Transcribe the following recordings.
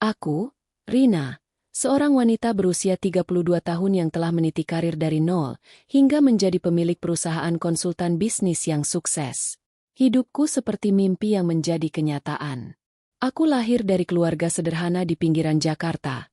Aku, Rina, seorang wanita berusia 32 tahun yang telah meniti karir dari nol hingga menjadi pemilik perusahaan konsultan bisnis yang sukses. Hidupku seperti mimpi yang menjadi kenyataan. Aku lahir dari keluarga sederhana di pinggiran Jakarta,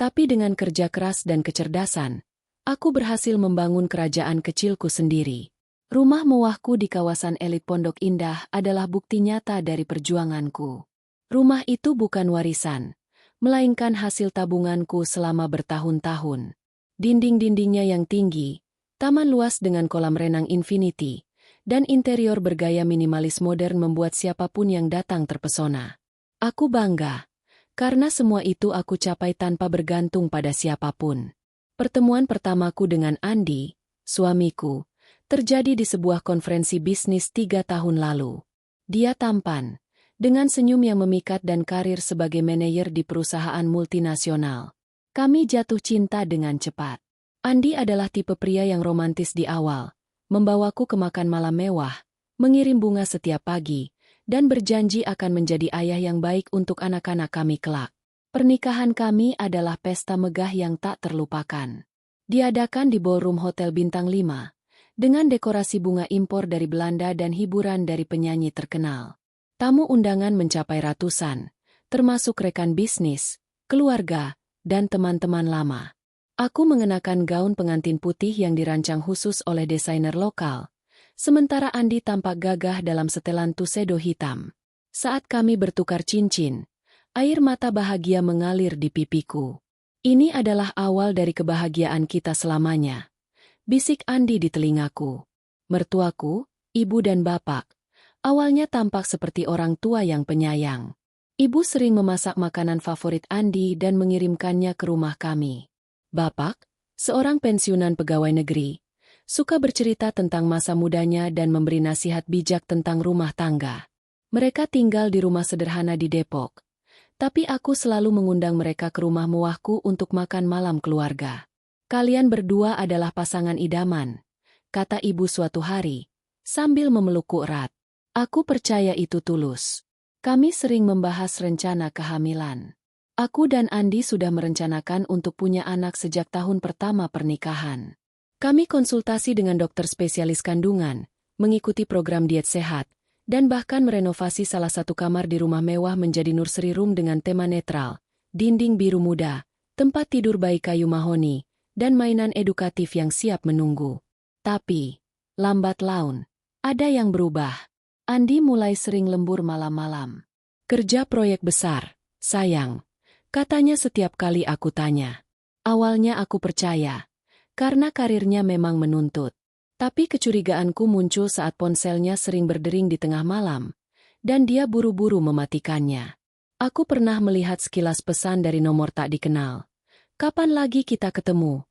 tapi dengan kerja keras dan kecerdasan, aku berhasil membangun kerajaan kecilku sendiri. Rumah mewahku di kawasan elit Pondok Indah adalah bukti nyata dari perjuanganku. Rumah itu bukan warisan, melainkan hasil tabunganku selama bertahun-tahun. Dinding-dindingnya yang tinggi, taman luas dengan kolam renang infinity, dan interior bergaya minimalis modern membuat siapapun yang datang terpesona. Aku bangga, karena semua itu aku capai tanpa bergantung pada siapapun. Pertemuan pertamaku dengan Andi, suamiku, terjadi di sebuah konferensi bisnis 3 tahun lalu. Dia tampan, dengan senyum yang memikat dan karir sebagai manajer di perusahaan multinasional. Kami jatuh cinta dengan cepat. Andi adalah tipe pria yang romantis di awal, membawaku ke makan malam mewah, mengirim bunga setiap pagi, dan berjanji akan menjadi ayah yang baik untuk anak-anak kami kelak. Pernikahan kami adalah pesta megah yang tak terlupakan. Diadakan di ballroom Hotel Bintang 5, dengan dekorasi bunga impor dari Belanda dan hiburan dari penyanyi terkenal. Tamu undangan mencapai ratusan, termasuk rekan bisnis, keluarga, dan teman-teman lama. Aku mengenakan gaun pengantin putih yang dirancang khusus oleh desainer lokal, sementara Andi tampak gagah dalam setelan tuxedo hitam. Saat kami bertukar cincin, air mata bahagia mengalir di pipiku. Ini adalah awal dari kebahagiaan kita selamanya, bisik Andi di telingaku. Mertuaku, ibu dan bapak, awalnya tampak seperti orang tua yang penyayang. Ibu sering memasak makanan favorit Andi dan mengirimkannya ke rumah kami. Bapak, seorang pensiunan pegawai negeri, suka bercerita tentang masa mudanya dan memberi nasihat bijak tentang rumah tangga. Mereka tinggal di rumah sederhana di Depok, tapi aku selalu mengundang mereka ke rumah mewahku untuk makan malam keluarga. Kalian berdua adalah pasangan idaman, kata ibu suatu hari, sambil memelukku erat. Aku percaya itu tulus. Kami sering membahas rencana kehamilan. Aku dan Andi sudah merencanakan untuk punya anak sejak tahun pertama pernikahan. Kami konsultasi dengan dokter spesialis kandungan, mengikuti program diet sehat, dan bahkan merenovasi salah satu kamar di rumah mewah menjadi nursery room dengan tema netral, dinding biru muda, tempat tidur bayi kayu mahoni, dan mainan edukatif yang siap menunggu. Tapi, lambat laun, ada yang berubah. Andi mulai sering lembur malam-malam. Kerja proyek besar, sayang, katanya setiap kali aku tanya. Awalnya aku percaya, karena karirnya memang menuntut. Tapi kecurigaanku muncul saat ponselnya sering berdering di tengah malam, dan dia buru-buru mematikannya. Aku pernah melihat sekilas pesan dari nomor tak dikenal. Kapan lagi kita ketemu?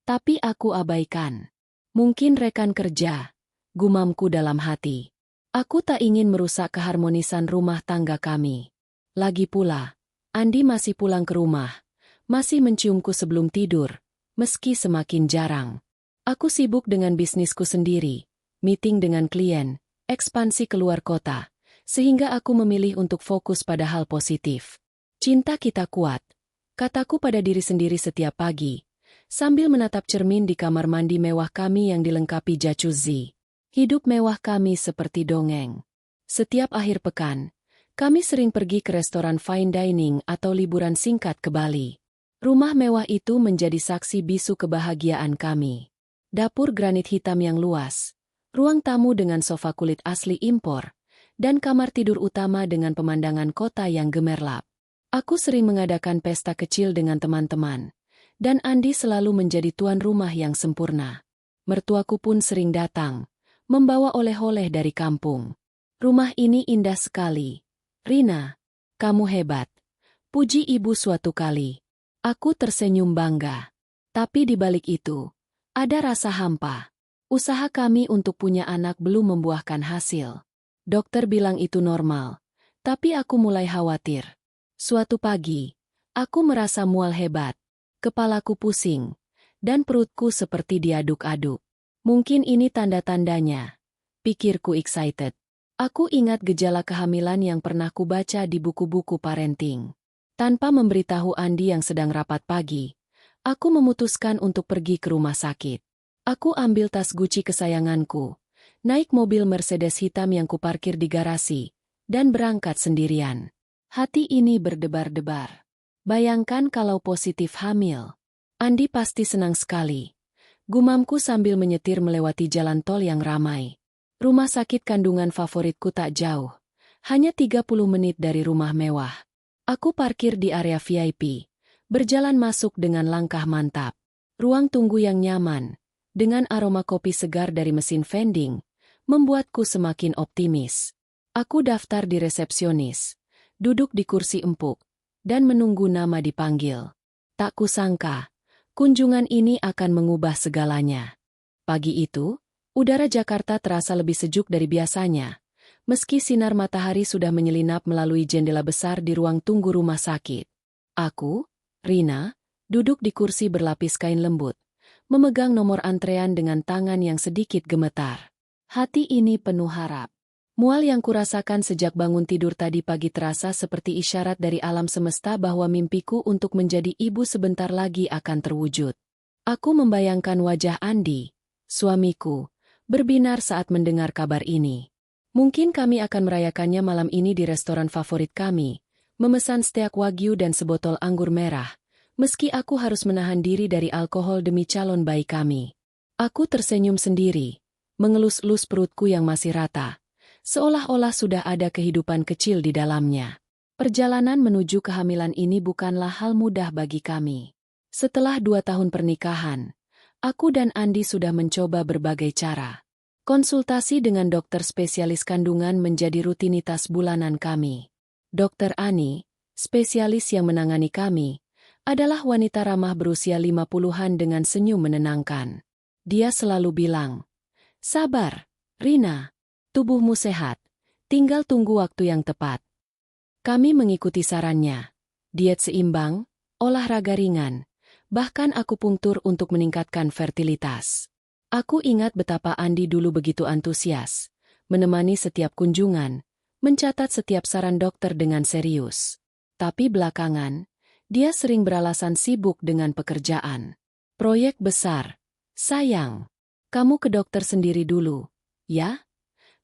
Tapi aku abaikan. Mungkin rekan kerja, gumamku dalam hati. Aku tak ingin merusak keharmonisan rumah tangga kami. Lagi pula, Andi masih pulang ke rumah, masih menciumku sebelum tidur, meski semakin jarang. Aku sibuk dengan bisnisku sendiri, meeting dengan klien, ekspansi keluar kota, sehingga aku memilih untuk fokus pada hal positif. Cinta kita kuat, kataku pada diri sendiri setiap pagi, sambil menatap cermin di kamar mandi mewah kami yang dilengkapi jacuzzi. Hidup mewah kami seperti dongeng. Setiap akhir pekan, kami sering pergi ke restoran fine dining atau liburan singkat ke Bali. Rumah mewah itu menjadi saksi bisu kebahagiaan kami. Dapur granit hitam yang luas, ruang tamu dengan sofa kulit asli impor, dan kamar tidur utama dengan pemandangan kota yang gemerlap. Aku sering mengadakan pesta kecil dengan teman-teman, dan Andi selalu menjadi tuan rumah yang sempurna. Mertuaku pun sering datang, membawa oleh-oleh dari kampung. Rumah ini indah sekali. Rina, kamu hebat. Puji ibu suatu kali. Aku tersenyum bangga. Tapi di balik itu, ada rasa hampa. Usaha kami untuk punya anak belum membuahkan hasil. Dokter bilang itu normal, tapi aku mulai khawatir. Suatu pagi, aku merasa mual hebat. Kepalaku pusing, dan perutku seperti diaduk-aduk. Mungkin ini tanda-tandanya, pikirku excited. Aku ingat gejala kehamilan yang pernah kubaca di buku-buku parenting. Tanpa memberitahu Andi yang sedang rapat pagi, aku memutuskan untuk pergi ke rumah sakit. Aku ambil tas Gucci kesayanganku, naik mobil Mercedes hitam yang kuparkir di garasi, dan berangkat sendirian. Hati ini berdebar-debar. Bayangkan kalau positif hamil. Andi pasti senang sekali. Gumamku sambil menyetir melewati jalan tol yang ramai. Rumah sakit kandungan favoritku tak jauh. Hanya 30 menit dari rumah mewah. Aku parkir di area VIP, berjalan masuk dengan langkah mantap. Ruang tunggu yang nyaman, dengan aroma kopi segar dari mesin vending, membuatku semakin optimis. Aku daftar di resepsionis, duduk di kursi empuk, dan menunggu nama dipanggil. Tak kusangka, kunjungan ini akan mengubah segalanya. Pagi itu, udara Jakarta terasa lebih sejuk dari biasanya. Meski sinar matahari sudah menyelinap melalui jendela besar di ruang tunggu rumah sakit. Aku, Rina, duduk di kursi berlapis kain lembut, memegang nomor antrean dengan tangan yang sedikit gemetar. Hati ini penuh harap. Mual yang kurasakan sejak bangun tidur tadi pagi terasa seperti isyarat dari alam semesta bahwa mimpiku untuk menjadi ibu sebentar lagi akan terwujud. Aku membayangkan wajah Andi, suamiku, berbinar saat mendengar kabar ini. Mungkin kami akan merayakannya malam ini di restoran favorit kami, memesan steak wagyu dan sebotol anggur merah, meski aku harus menahan diri dari alkohol demi calon bayi kami. Aku tersenyum sendiri, mengelus-elus perutku yang masih rata, seolah-olah sudah ada kehidupan kecil di dalamnya. Perjalanan menuju kehamilan ini bukanlah hal mudah bagi kami. Setelah 2 tahun pernikahan, aku dan Andi sudah mencoba berbagai cara. Konsultasi dengan dokter spesialis kandungan menjadi rutinitas bulanan kami. Dokter Ani, spesialis yang menangani kami, adalah wanita ramah berusia 50-an dengan senyum menenangkan. Dia selalu bilang, "Sabar, Rina, tubuhmu sehat, tinggal tunggu waktu yang tepat." Kami mengikuti sarannya, diet seimbang, olahraga ringan, bahkan akupunktur untuk meningkatkan fertilitas. Aku ingat betapa Andi dulu begitu antusias, menemani setiap kunjungan, mencatat setiap saran dokter dengan serius. Tapi belakangan, dia sering beralasan sibuk dengan pekerjaan. Proyek besar. "Sayang, kamu ke dokter sendiri dulu, ya?"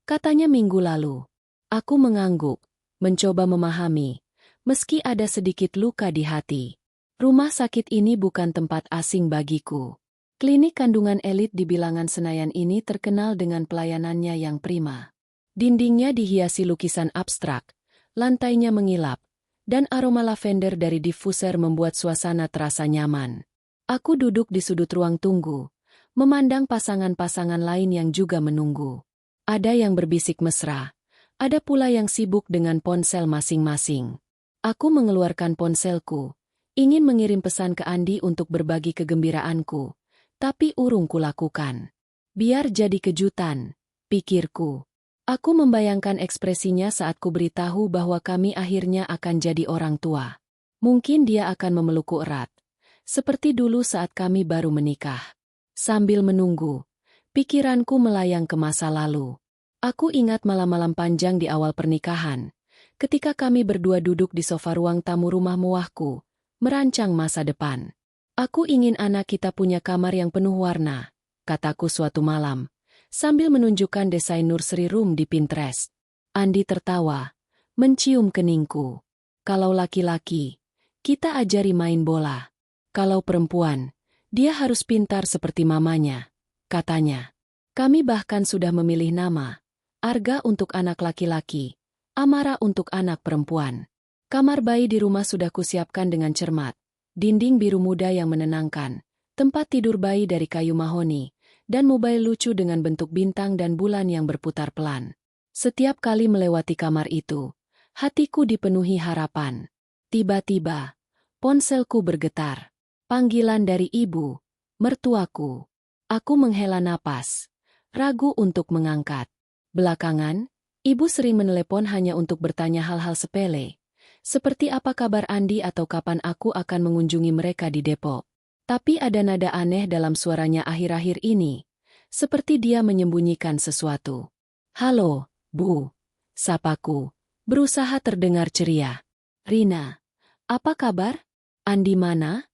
katanya minggu lalu. Aku mengangguk, mencoba memahami, meski ada sedikit luka di hati. Rumah sakit ini bukan tempat asing bagiku. Klinik kandungan elit di bilangan Senayan ini terkenal dengan pelayanannya yang prima. Dindingnya dihiasi lukisan abstrak, lantainya mengilap, dan aroma lavender dari diffuser membuat suasana terasa nyaman. Aku duduk di sudut ruang tunggu, memandang pasangan-pasangan lain yang juga menunggu. Ada yang berbisik mesra, ada pula yang sibuk dengan ponsel masing-masing. Aku mengeluarkan ponselku, ingin mengirim pesan ke Andi untuk berbagi kegembiraanku. Tapi urung kulakukan. Biar jadi kejutan, pikirku. Aku membayangkan ekspresinya saat ku beritahu bahwa kami akhirnya akan jadi orang tua. Mungkin dia akan memelukku erat, seperti dulu saat kami baru menikah. Sambil menunggu, pikiranku melayang ke masa lalu. Aku ingat malam-malam panjang di awal pernikahan, ketika kami berdua duduk di sofa ruang tamu rumah mewahku, merancang masa depan. "Aku ingin anak kita punya kamar yang penuh warna," kataku suatu malam, sambil menunjukkan desain nursery room di Pinterest. Andi tertawa, mencium keningku. "Kalau laki-laki, kita ajari main bola. Kalau perempuan, dia harus pintar seperti mamanya," katanya. Kami bahkan sudah memilih nama, Arga untuk anak laki-laki, Amara untuk anak perempuan. Kamar bayi di rumah sudah kusiapkan dengan cermat. Dinding biru muda yang menenangkan, tempat tidur bayi dari kayu mahoni, dan mobile lucu dengan bentuk bintang dan bulan yang berputar pelan. Setiap kali melewati kamar itu, hatiku dipenuhi harapan. Tiba-tiba, ponselku bergetar. Panggilan dari ibu, mertuaku. Aku menghela napas, ragu untuk mengangkat. Belakangan, ibu sering menelepon hanya untuk bertanya hal-hal sepele. Seperti apa kabar Andi atau kapan aku akan mengunjungi mereka di Depok. Tapi ada nada aneh dalam suaranya akhir-akhir ini, seperti dia menyembunyikan sesuatu. "Halo, Bu," sapaku, berusaha terdengar ceria. "Rina, Apa kabar? Andi mana?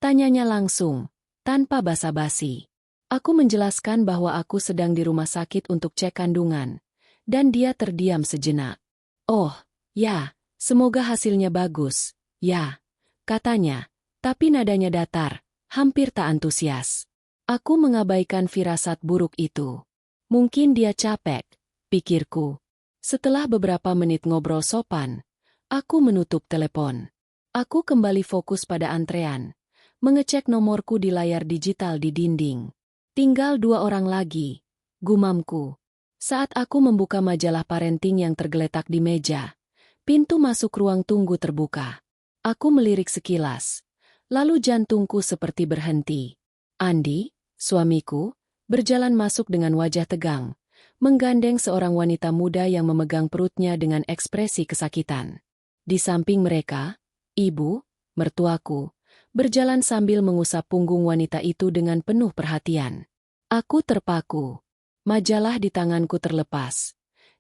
Tanyanya langsung, tanpa basa-basi. Aku menjelaskan bahwa aku sedang di rumah sakit untuk cek kandungan, dan dia terdiam sejenak. Oh, ya, semoga hasilnya bagus, ya, katanya, tapi nadanya datar, hampir tak antusias. Aku mengabaikan firasat buruk itu. Mungkin dia capek, pikirku. Setelah beberapa menit ngobrol sopan, aku menutup telepon. Aku kembali fokus pada antrean, mengecek nomorku di layar digital di dinding. Tinggal 2 orang lagi, gumamku. Saat aku membuka majalah parenting yang tergeletak di meja, pintu masuk ruang tunggu terbuka. Aku melirik sekilas, lalu jantungku seperti berhenti. Andi, suamiku, berjalan masuk dengan wajah tegang, menggandeng seorang wanita muda yang memegang perutnya dengan ekspresi kesakitan. Di samping mereka, ibu, mertuaku, berjalan sambil mengusap punggung wanita itu dengan penuh perhatian. Aku terpaku. Majalah di tanganku terlepas.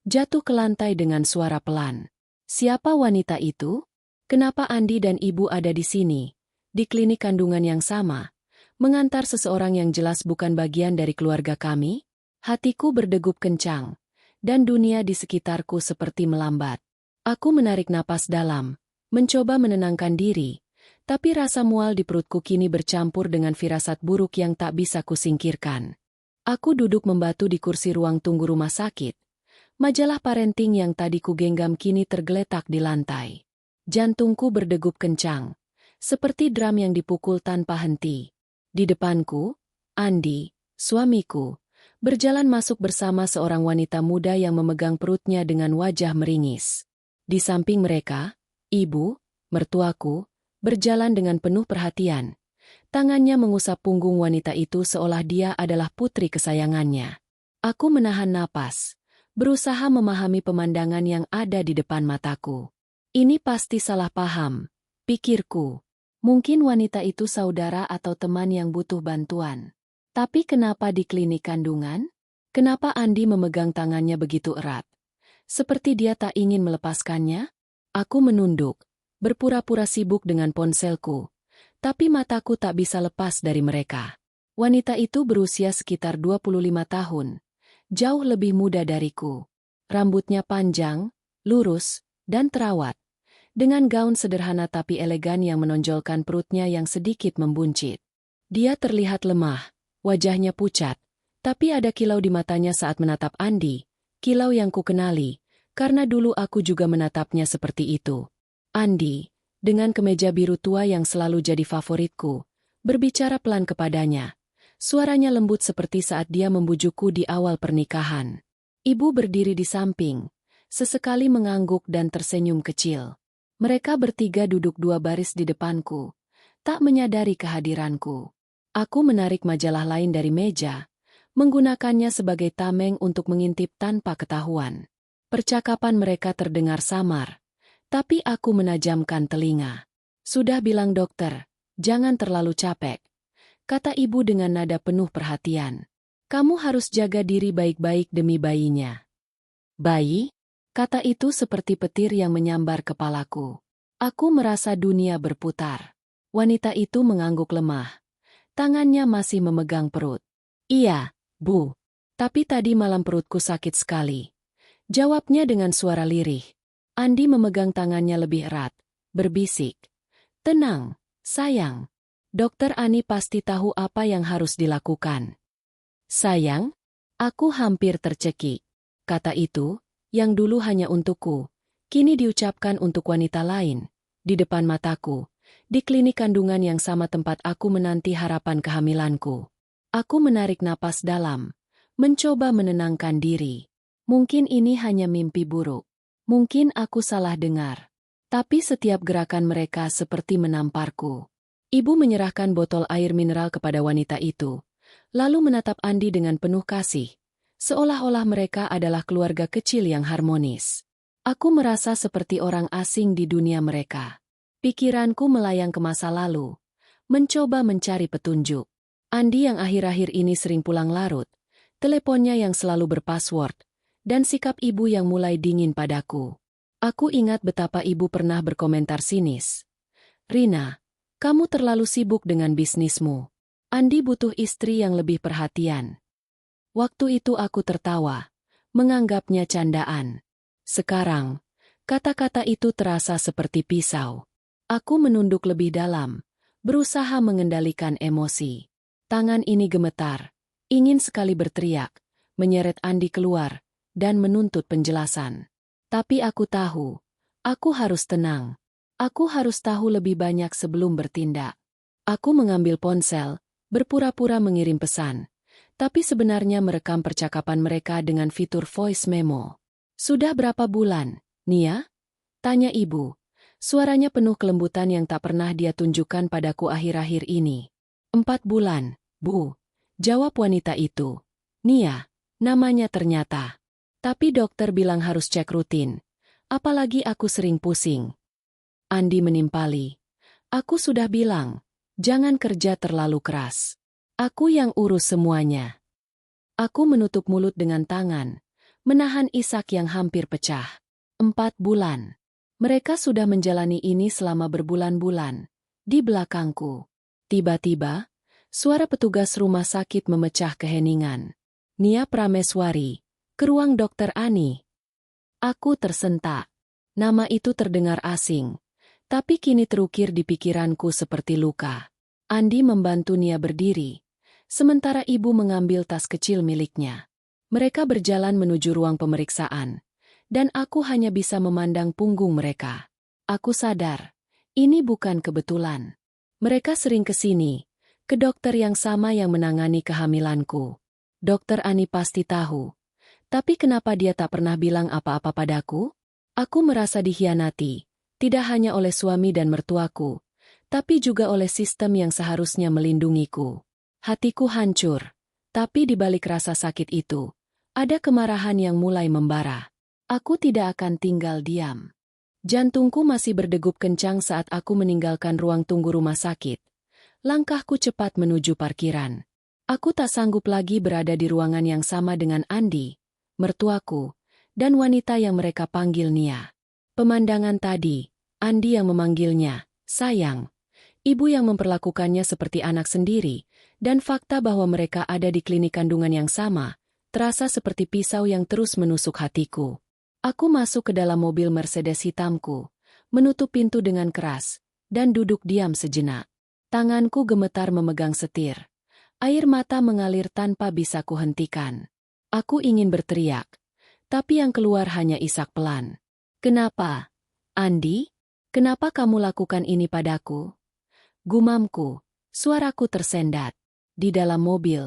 Jatuh ke lantai dengan suara pelan. Siapa wanita itu? Kenapa Andi dan ibu ada di sini? Di klinik kandungan yang sama? Mengantar seseorang yang jelas bukan bagian dari keluarga kami? Hatiku berdegup kencang. Dan dunia di sekitarku seperti melambat. Aku menarik napas dalam. Mencoba menenangkan diri. Tapi rasa mual di perutku kini bercampur dengan firasat buruk yang tak bisa kusingkirkan. Aku duduk membatu di kursi ruang tunggu rumah sakit. Majalah parenting yang tadi kugenggam kini tergeletak di lantai. Jantungku berdegup kencang, seperti drum yang dipukul tanpa henti. Di depanku, Andi, suamiku, berjalan masuk bersama seorang wanita muda yang memegang perutnya dengan wajah meringis. Di samping mereka, ibu, mertuaku, berjalan dengan penuh perhatian. Tangannya mengusap punggung wanita itu seolah dia adalah putri kesayangannya. Aku menahan napas, berusaha memahami pemandangan yang ada di depan mataku. Ini pasti salah paham, pikirku. Mungkin wanita itu saudara atau teman yang butuh bantuan. Tapi kenapa di klinik kandungan? Kenapa Andi memegang tangannya begitu erat? Seperti dia tak ingin melepaskannya? Aku menunduk, berpura-pura sibuk dengan ponselku. Tapi mataku tak bisa lepas dari mereka. Wanita itu berusia sekitar 25 tahun. Jauh lebih muda dariku. Rambutnya panjang, lurus, dan terawat. Dengan gaun sederhana tapi elegan yang menonjolkan perutnya yang sedikit membuncit. Dia terlihat lemah, wajahnya pucat. Tapi ada kilau di matanya saat menatap Andi. Kilau yang kukenali, karena dulu aku juga menatapnya seperti itu. Andi, dengan kemeja biru tua yang selalu jadi favoritku, berbicara pelan kepadanya. Suaranya lembut seperti saat dia membujukku di awal pernikahan. Ibu berdiri di samping, sesekali mengangguk dan tersenyum kecil. Mereka bertiga duduk 2 baris di depanku, tak menyadari kehadiranku. Aku menarik majalah lain dari meja, menggunakannya sebagai tameng untuk mengintip tanpa ketahuan. Percakapan mereka terdengar samar. Tapi aku menajamkan telinga. Sudah bilang dokter, jangan terlalu capek. Kata ibu dengan nada penuh perhatian. Kamu harus jaga diri baik-baik demi bayinya. Bayi? Kata itu seperti petir yang menyambar kepalaku. Aku merasa dunia berputar. Wanita itu mengangguk lemah. Tangannya masih memegang perut. Iya, Bu. Tapi tadi malam perutku sakit sekali. Jawabnya dengan suara lirih. Andi memegang tangannya lebih erat, berbisik. Tenang, sayang. Dokter Ani pasti tahu apa yang harus dilakukan. Sayang, aku hampir tercekik. Kata itu, yang dulu hanya untukku, kini diucapkan untuk wanita lain, di depan mataku, di klinik kandungan yang sama tempat aku menanti harapan kehamilanku. Aku menarik napas dalam, mencoba menenangkan diri. Mungkin ini hanya mimpi buruk. Mungkin aku salah dengar. Tapi setiap gerakan mereka seperti menamparku. Ibu menyerahkan botol air mineral kepada wanita itu, lalu menatap Andi dengan penuh kasih, seolah-olah mereka adalah keluarga kecil yang harmonis. Aku merasa seperti orang asing di dunia mereka. Pikiranku melayang ke masa lalu, mencoba mencari petunjuk. Andi yang akhir-akhir ini sering pulang larut, teleponnya yang selalu berpassword, dan sikap ibu yang mulai dingin padaku. Aku ingat betapa ibu pernah berkomentar sinis. Rina, kamu terlalu sibuk dengan bisnismu. Andi butuh istri yang lebih perhatian. Waktu itu aku tertawa, menganggapnya candaan. Sekarang, kata-kata itu terasa seperti pisau. Aku menunduk lebih dalam, berusaha mengendalikan emosi. Tangan ini gemetar, ingin sekali berteriak, menyeret Andi keluar, dan menuntut penjelasan. Tapi aku tahu, aku harus tenang. Aku harus tahu lebih banyak sebelum bertindak. Aku mengambil ponsel, berpura-pura mengirim pesan, tapi sebenarnya merekam percakapan mereka dengan fitur voice memo. Sudah berapa bulan, Nia? Tanya ibu. Suaranya penuh kelembutan yang tak pernah dia tunjukkan padaku akhir-akhir ini. 4 bulan, Bu. Jawab wanita itu. Nia, namanya ternyata. Tapi dokter bilang harus cek rutin. Apalagi aku sering pusing. Andi menimpali. Aku sudah bilang, jangan kerja terlalu keras. Aku yang urus semuanya. Aku menutup mulut dengan tangan, menahan isak yang hampir pecah. 4 bulan. Mereka sudah menjalani ini selama berbulan-bulan. Di belakangku. Tiba-tiba, suara petugas rumah sakit memecah keheningan. Nia Prameswari, ke ruang Dokter Ani. Aku tersentak. Nama itu terdengar asing, tapi kini terukir di pikiranku seperti luka. Andi membantu Nia berdiri, sementara ibu mengambil tas kecil miliknya. Mereka berjalan menuju ruang pemeriksaan, dan aku hanya bisa memandang punggung mereka. Aku sadar, ini bukan kebetulan. Mereka sering ke sini, ke dokter yang sama yang menangani kehamilanku. Dokter Ani pasti tahu. Tapi kenapa dia tak pernah bilang apa-apa padaku? Aku merasa dikhianati, tidak hanya oleh suami dan mertuaku, tapi juga oleh sistem yang seharusnya melindungiku. Hatiku hancur, tapi di balik rasa sakit itu, ada kemarahan yang mulai membara. Aku tidak akan tinggal diam. Jantungku masih berdegup kencang saat aku meninggalkan ruang tunggu rumah sakit. Langkahku cepat menuju parkiran. Aku tak sanggup lagi berada di ruangan yang sama dengan Andi, mertuaku, dan wanita yang mereka panggil Nia. Pemandangan tadi, Andi yang memanggilnya, sayang. Ibu yang memperlakukannya seperti anak sendiri, dan fakta bahwa mereka ada di klinik kandungan yang sama, terasa seperti pisau yang terus menusuk hatiku. Aku masuk ke dalam mobil Mercedes hitamku, menutup pintu dengan keras, dan duduk diam sejenak. Tanganku gemetar memegang setir. Air mata mengalir tanpa bisa kuhentikan. Aku ingin berteriak, tapi yang keluar hanya isak pelan. Kenapa? Andi? Kenapa kamu lakukan ini padaku? Gumamku, suaraku tersendat. Di dalam mobil,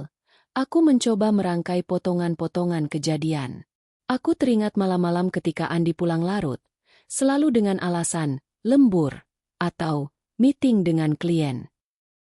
aku mencoba merangkai potongan-potongan kejadian. Aku teringat malam-malam ketika Andi pulang larut, selalu dengan alasan, lembur, atau meeting dengan klien.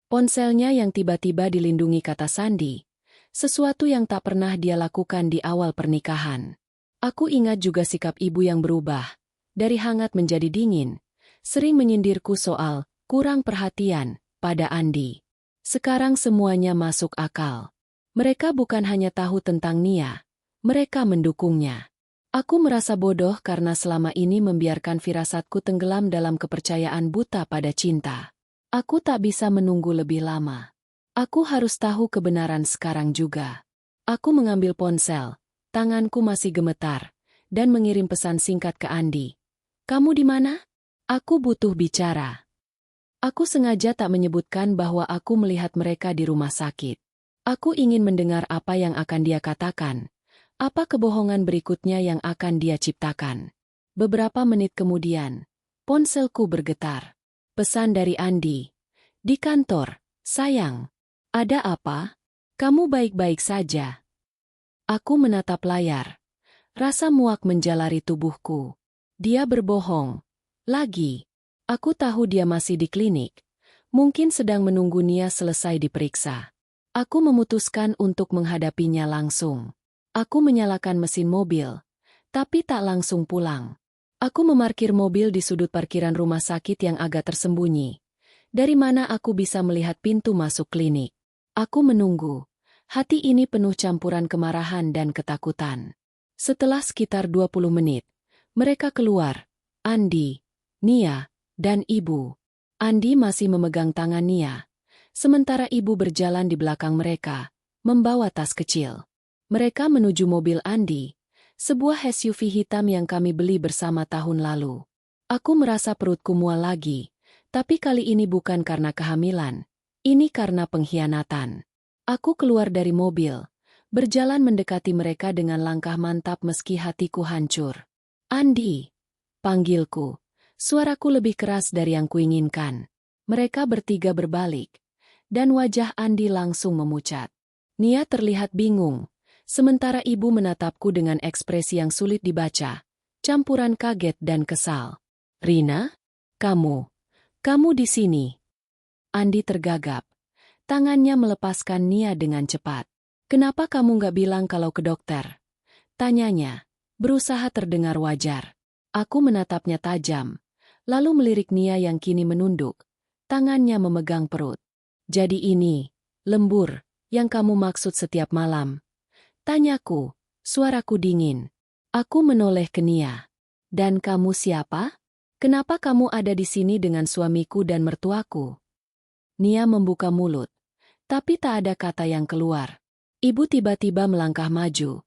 Ponselnya yang tiba-tiba dilindungi kata sandi, sesuatu yang tak pernah dia lakukan di awal pernikahan. Aku ingat juga sikap ibu yang berubah, dari hangat menjadi dingin, sering menyindirku soal kurang perhatian pada Andi. Sekarang semuanya masuk akal. Mereka bukan hanya tahu tentang Nia, mereka mendukungnya. Aku merasa bodoh karena selama ini membiarkan firasatku tenggelam dalam kepercayaan buta pada cinta. Aku tak bisa menunggu lebih lama. Aku harus tahu kebenaran sekarang juga. Aku mengambil ponsel, tanganku masih gemetar, dan mengirim pesan singkat ke Andi. Kamu di mana? Aku butuh bicara. Aku sengaja tak menyebutkan bahwa aku melihat mereka di rumah sakit. Aku ingin mendengar apa yang akan dia katakan. Apa kebohongan berikutnya yang akan dia ciptakan. Beberapa menit kemudian, ponselku bergetar. Pesan dari Andi. Di kantor, sayang. Ada apa? Kamu baik-baik saja. Aku menatap layar. Rasa muak menjalari tubuhku. Dia berbohong. Lagi. Aku tahu dia masih di klinik. Mungkin sedang menunggu Nia selesai diperiksa. Aku memutuskan untuk menghadapinya langsung. Aku menyalakan mesin mobil, tapi tak langsung pulang. Aku memarkir mobil di sudut parkiran rumah sakit yang agak tersembunyi. Dari mana aku bisa melihat pintu masuk klinik? Aku menunggu. Hati ini penuh campuran kemarahan dan ketakutan. Setelah sekitar 20 menit, mereka keluar. Andi, Nia, dan ibu. Andi masih memegang tangan Nia, sementara ibu berjalan di belakang mereka, membawa tas kecil. Mereka menuju mobil Andi, sebuah SUV hitam yang kami beli bersama tahun lalu. Aku merasa perutku mual lagi, tapi kali ini bukan karena kehamilan, ini karena pengkhianatan. Aku keluar dari mobil, berjalan mendekati mereka dengan langkah mantap meski hatiku hancur. Andi, panggilku. Suaraku lebih keras dari yang kuinginkan. Mereka bertiga berbalik, dan wajah Andi langsung memucat. Nia terlihat bingung, sementara ibu menatapku dengan ekspresi yang sulit dibaca, campuran kaget dan kesal. Rina? Kamu di sini. Andi tergagap. Tangannya melepaskan Nia dengan cepat. Kenapa kamu nggak bilang kalau ke dokter? Tanyanya, berusaha terdengar wajar. Aku menatapnya tajam. Lalu melirik Nia yang kini menunduk, tangannya memegang perut. Jadi ini, lembur, yang kamu maksud setiap malam? Tanyaku, suaraku dingin. Aku menoleh ke Nia. Dan kamu siapa? Kenapa kamu ada di sini dengan suamiku dan mertuaku? Nia membuka mulut, tapi tak ada kata yang keluar. Ibu tiba-tiba melangkah maju.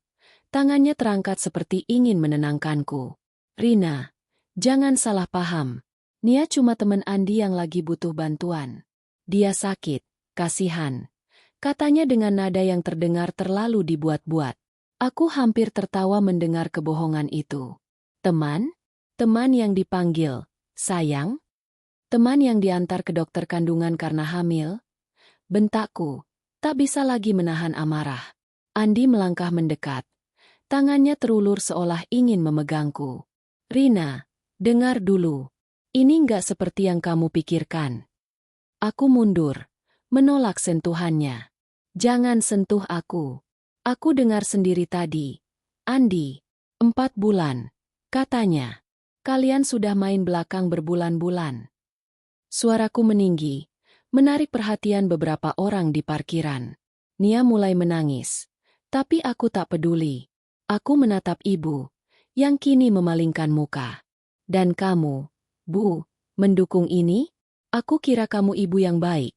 Tangannya terangkat seperti ingin menenangkanku. Rina, jangan salah paham. Nia cuma teman Andi yang lagi butuh bantuan. Dia sakit, kasihan. Katanya dengan nada yang terdengar terlalu dibuat-buat. Aku hampir tertawa mendengar kebohongan itu. Teman? Teman yang dipanggil, sayang? Teman yang diantar ke dokter kandungan karena hamil? Bentakku, tak bisa lagi menahan amarah. Andi melangkah mendekat. Tangannya terulur seolah ingin memegangku. Rina, dengar dulu. Ini nggak seperti yang kamu pikirkan. Aku mundur, menolak sentuhannya. Jangan sentuh aku. Aku dengar sendiri tadi. Andi, 4 bulan. Katanya, kalian sudah main belakang berbulan-bulan. Suaraku meninggi, menarik perhatian beberapa orang di parkiran. Nia mulai menangis. Tapi aku tak peduli. Aku menatap ibu, yang kini memalingkan muka. Dan kamu, Bu, mendukung ini? Aku kira kamu ibu yang baik,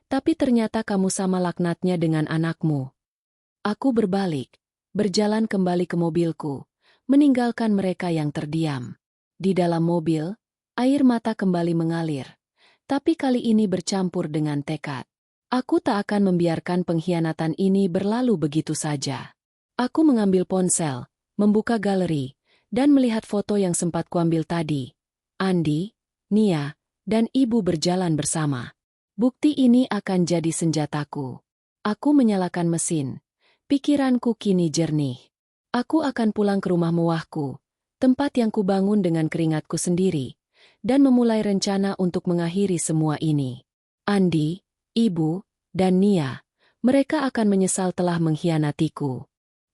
tapi ternyata kamu sama laknatnya dengan anakmu. Aku berbalik, berjalan kembali ke mobilku, meninggalkan mereka yang terdiam. Di dalam mobil, air mata kembali mengalir, tapi kali ini bercampur dengan tekad. Aku tak akan membiarkan pengkhianatan ini berlalu begitu saja. Aku mengambil ponsel, membuka galeri, dan melihat foto yang sempat kuambil tadi. Andi, Nia, dan ibu berjalan bersama. Bukti ini akan jadi senjataku. Aku menyalakan mesin. Pikiranku kini jernih. Aku akan pulang ke rumah mewahku, tempat yang kubangun dengan keringatku sendiri, dan memulai rencana untuk mengakhiri semua ini. Andi, ibu, dan Nia, mereka akan menyesal telah mengkhianatiku.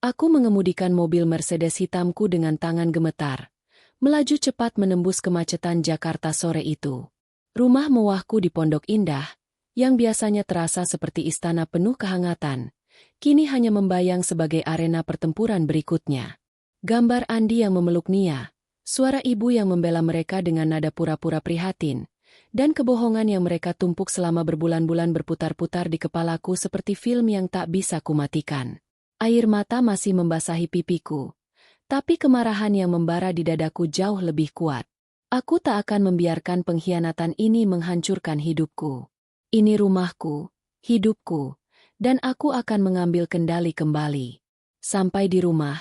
Aku mengemudikan mobil Mercedes hitamku dengan tangan gemetar, melaju cepat menembus kemacetan Jakarta sore itu. Rumah mewahku di Pondok Indah, yang biasanya terasa seperti istana penuh kehangatan, kini hanya membayang sebagai arena pertempuran berikutnya. Gambar Andi yang memeluk Nia, suara ibu yang membela mereka dengan nada pura-pura prihatin, dan kebohongan yang mereka tumpuk selama berbulan-bulan berputar-putar di kepalaku seperti film yang tak bisa kumatikan. Air mata masih membasahi pipiku, tapi kemarahan yang membara di dadaku jauh lebih kuat. Aku tak akan membiarkan pengkhianatan ini menghancurkan hidupku. Ini rumahku, hidupku, dan aku akan mengambil kendali kembali. Sampai di rumah,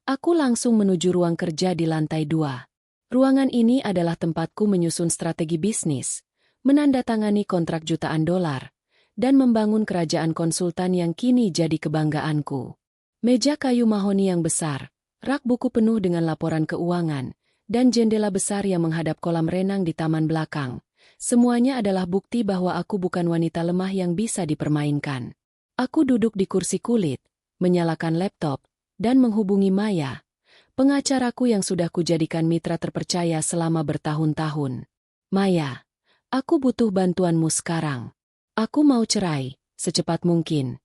aku langsung menuju ruang kerja di lantai 2. Ruangan ini adalah tempatku menyusun strategi bisnis, menandatangani kontrak jutaan dolar, dan membangun kerajaan konsultan yang kini jadi kebanggaanku. Meja kayu mahoni yang besar, rak buku penuh dengan laporan keuangan, dan jendela besar yang menghadap kolam renang di taman belakang. Semuanya adalah bukti bahwa aku bukan wanita lemah yang bisa dipermainkan. Aku duduk di kursi kulit, menyalakan laptop, dan menghubungi Maya, pengacaraku yang sudah kujadikan mitra terpercaya selama bertahun-tahun. Maya, aku butuh bantuanmu sekarang. Aku mau cerai, secepat mungkin.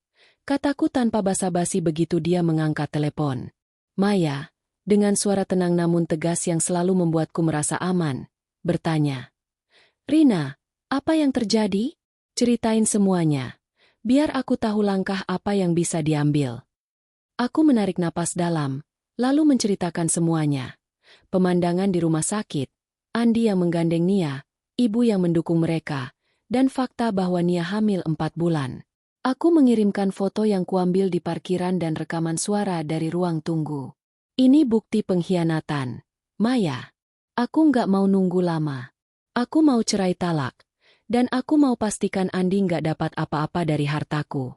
Kataku tanpa basa-basi begitu dia mengangkat telepon. Maya, dengan suara tenang namun tegas yang selalu membuatku merasa aman, bertanya. Rina, Apa yang terjadi? Ceritain semuanya. Biar aku tahu langkah apa yang bisa diambil. Aku menarik napas dalam, lalu menceritakan semuanya. Pemandangan di rumah sakit, Andi yang menggandeng Nia, ibu yang mendukung mereka, dan fakta bahwa Nia hamil 4 bulan. Aku mengirimkan foto yang kuambil di parkiran dan rekaman suara dari ruang tunggu. Ini bukti pengkhianatan. Maya, aku nggak mau nunggu lama. Aku mau cerai talak. Dan aku mau pastikan Andi nggak dapat apa-apa dari hartaku.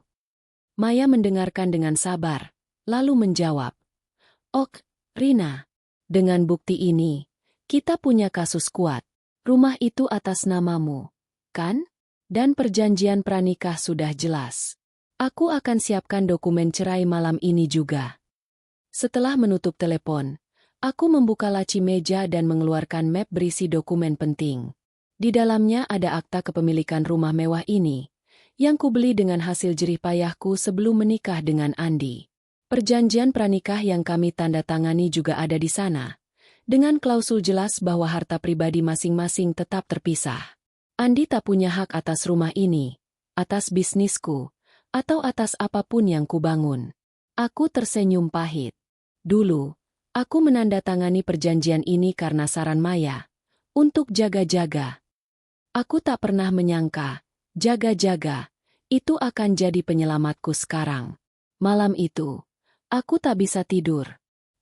Maya mendengarkan dengan sabar, lalu menjawab. Ok, Rina. Dengan bukti ini, kita punya kasus kuat. Rumah itu atas namamu, kan? Dan perjanjian pranikah sudah jelas. Aku akan siapkan dokumen cerai malam ini juga. Setelah menutup telepon, aku membuka laci meja dan mengeluarkan map berisi dokumen penting. Di dalamnya ada akta kepemilikan rumah mewah ini, yang kubeli dengan hasil jerih payahku sebelum menikah dengan Andi. Perjanjian pranikah yang kami tanda tangani juga ada di sana, dengan klausul jelas bahwa harta pribadi masing-masing tetap terpisah. Andi tak punya hak atas rumah ini, atas bisnisku, atau atas apapun yang kubangun. Aku tersenyum pahit. Dulu, aku menandatangani perjanjian ini karena saran Maya, untuk jaga-jaga. Aku tak pernah menyangka, jaga-jaga, itu akan jadi penyelamatku sekarang. Malam itu, aku tak bisa tidur.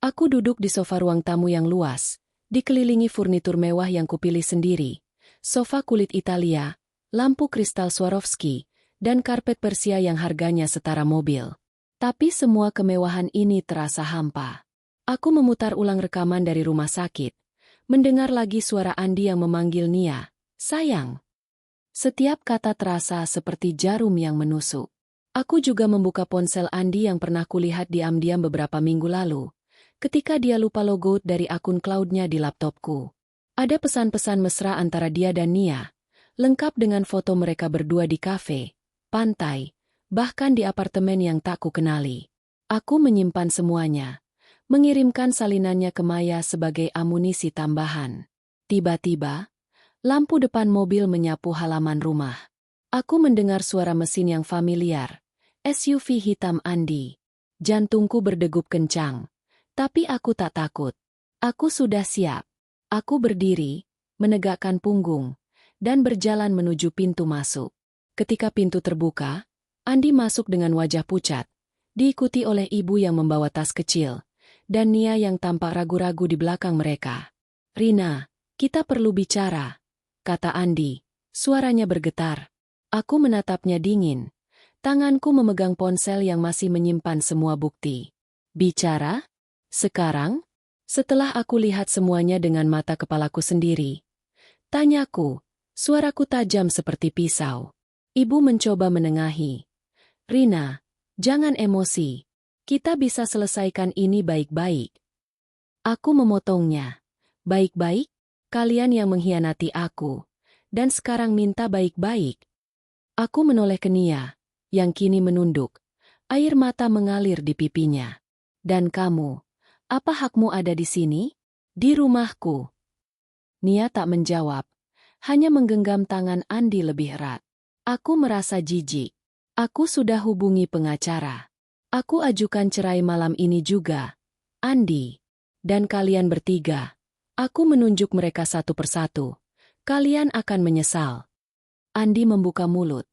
Aku duduk di sofa ruang tamu yang luas, dikelilingi furnitur mewah yang kupilih sendiri, sofa kulit Italia, lampu kristal Swarovski, dan karpet Persia yang harganya setara mobil. Tapi semua kemewahan ini terasa hampa. Aku memutar ulang rekaman dari rumah sakit, mendengar lagi suara Andi yang memanggil Nia. Sayang. Setiap kata terasa seperti jarum yang menusuk. Aku juga membuka ponsel Andi yang pernah kulihat diam-diam beberapa minggu lalu, ketika dia lupa logout dari akun cloud-nya di laptopku. Ada pesan-pesan mesra antara dia dan Nia, lengkap dengan foto mereka berdua di kafe, pantai, bahkan di apartemen yang tak kukenali. Aku menyimpan semuanya, mengirimkan salinannya ke Maya sebagai amunisi tambahan. Tiba-tiba, lampu depan mobil menyapu halaman rumah. Aku mendengar suara mesin yang familiar. SUV hitam Andi. Jantungku berdegup kencang. Tapi aku tak takut. Aku sudah siap. Aku berdiri, menegakkan punggung, dan berjalan menuju pintu masuk. Ketika pintu terbuka, Andi masuk dengan wajah pucat, diikuti oleh ibu yang membawa tas kecil, dan Nia yang tampak ragu-ragu di belakang mereka. Rina, kita perlu bicara, kata Andi, suaranya bergetar. Aku menatapnya dingin. Tanganku memegang ponsel yang masih menyimpan semua bukti. Bicara? Sekarang? Setelah aku lihat semuanya dengan mata kepalaku sendiri. Tanyaku, suaraku tajam seperti pisau. Ibu mencoba menengahi. Rina, jangan emosi. Kita bisa selesaikan ini baik-baik. Aku memotongnya. Baik-baik? Kalian yang mengkhianati aku, dan sekarang minta baik-baik. Aku menoleh ke Nia, yang kini menunduk. Air mata mengalir di pipinya. Dan kamu, apa hakmu ada di sini? Di rumahku. Nia tak menjawab, hanya menggenggam tangan Andi lebih erat. Aku merasa jijik. Aku sudah hubungi pengacara. Aku ajukan cerai malam ini juga. Andi. Dan kalian bertiga. Aku menunjuk mereka satu persatu. Kalian akan menyesal. Andi membuka mulut,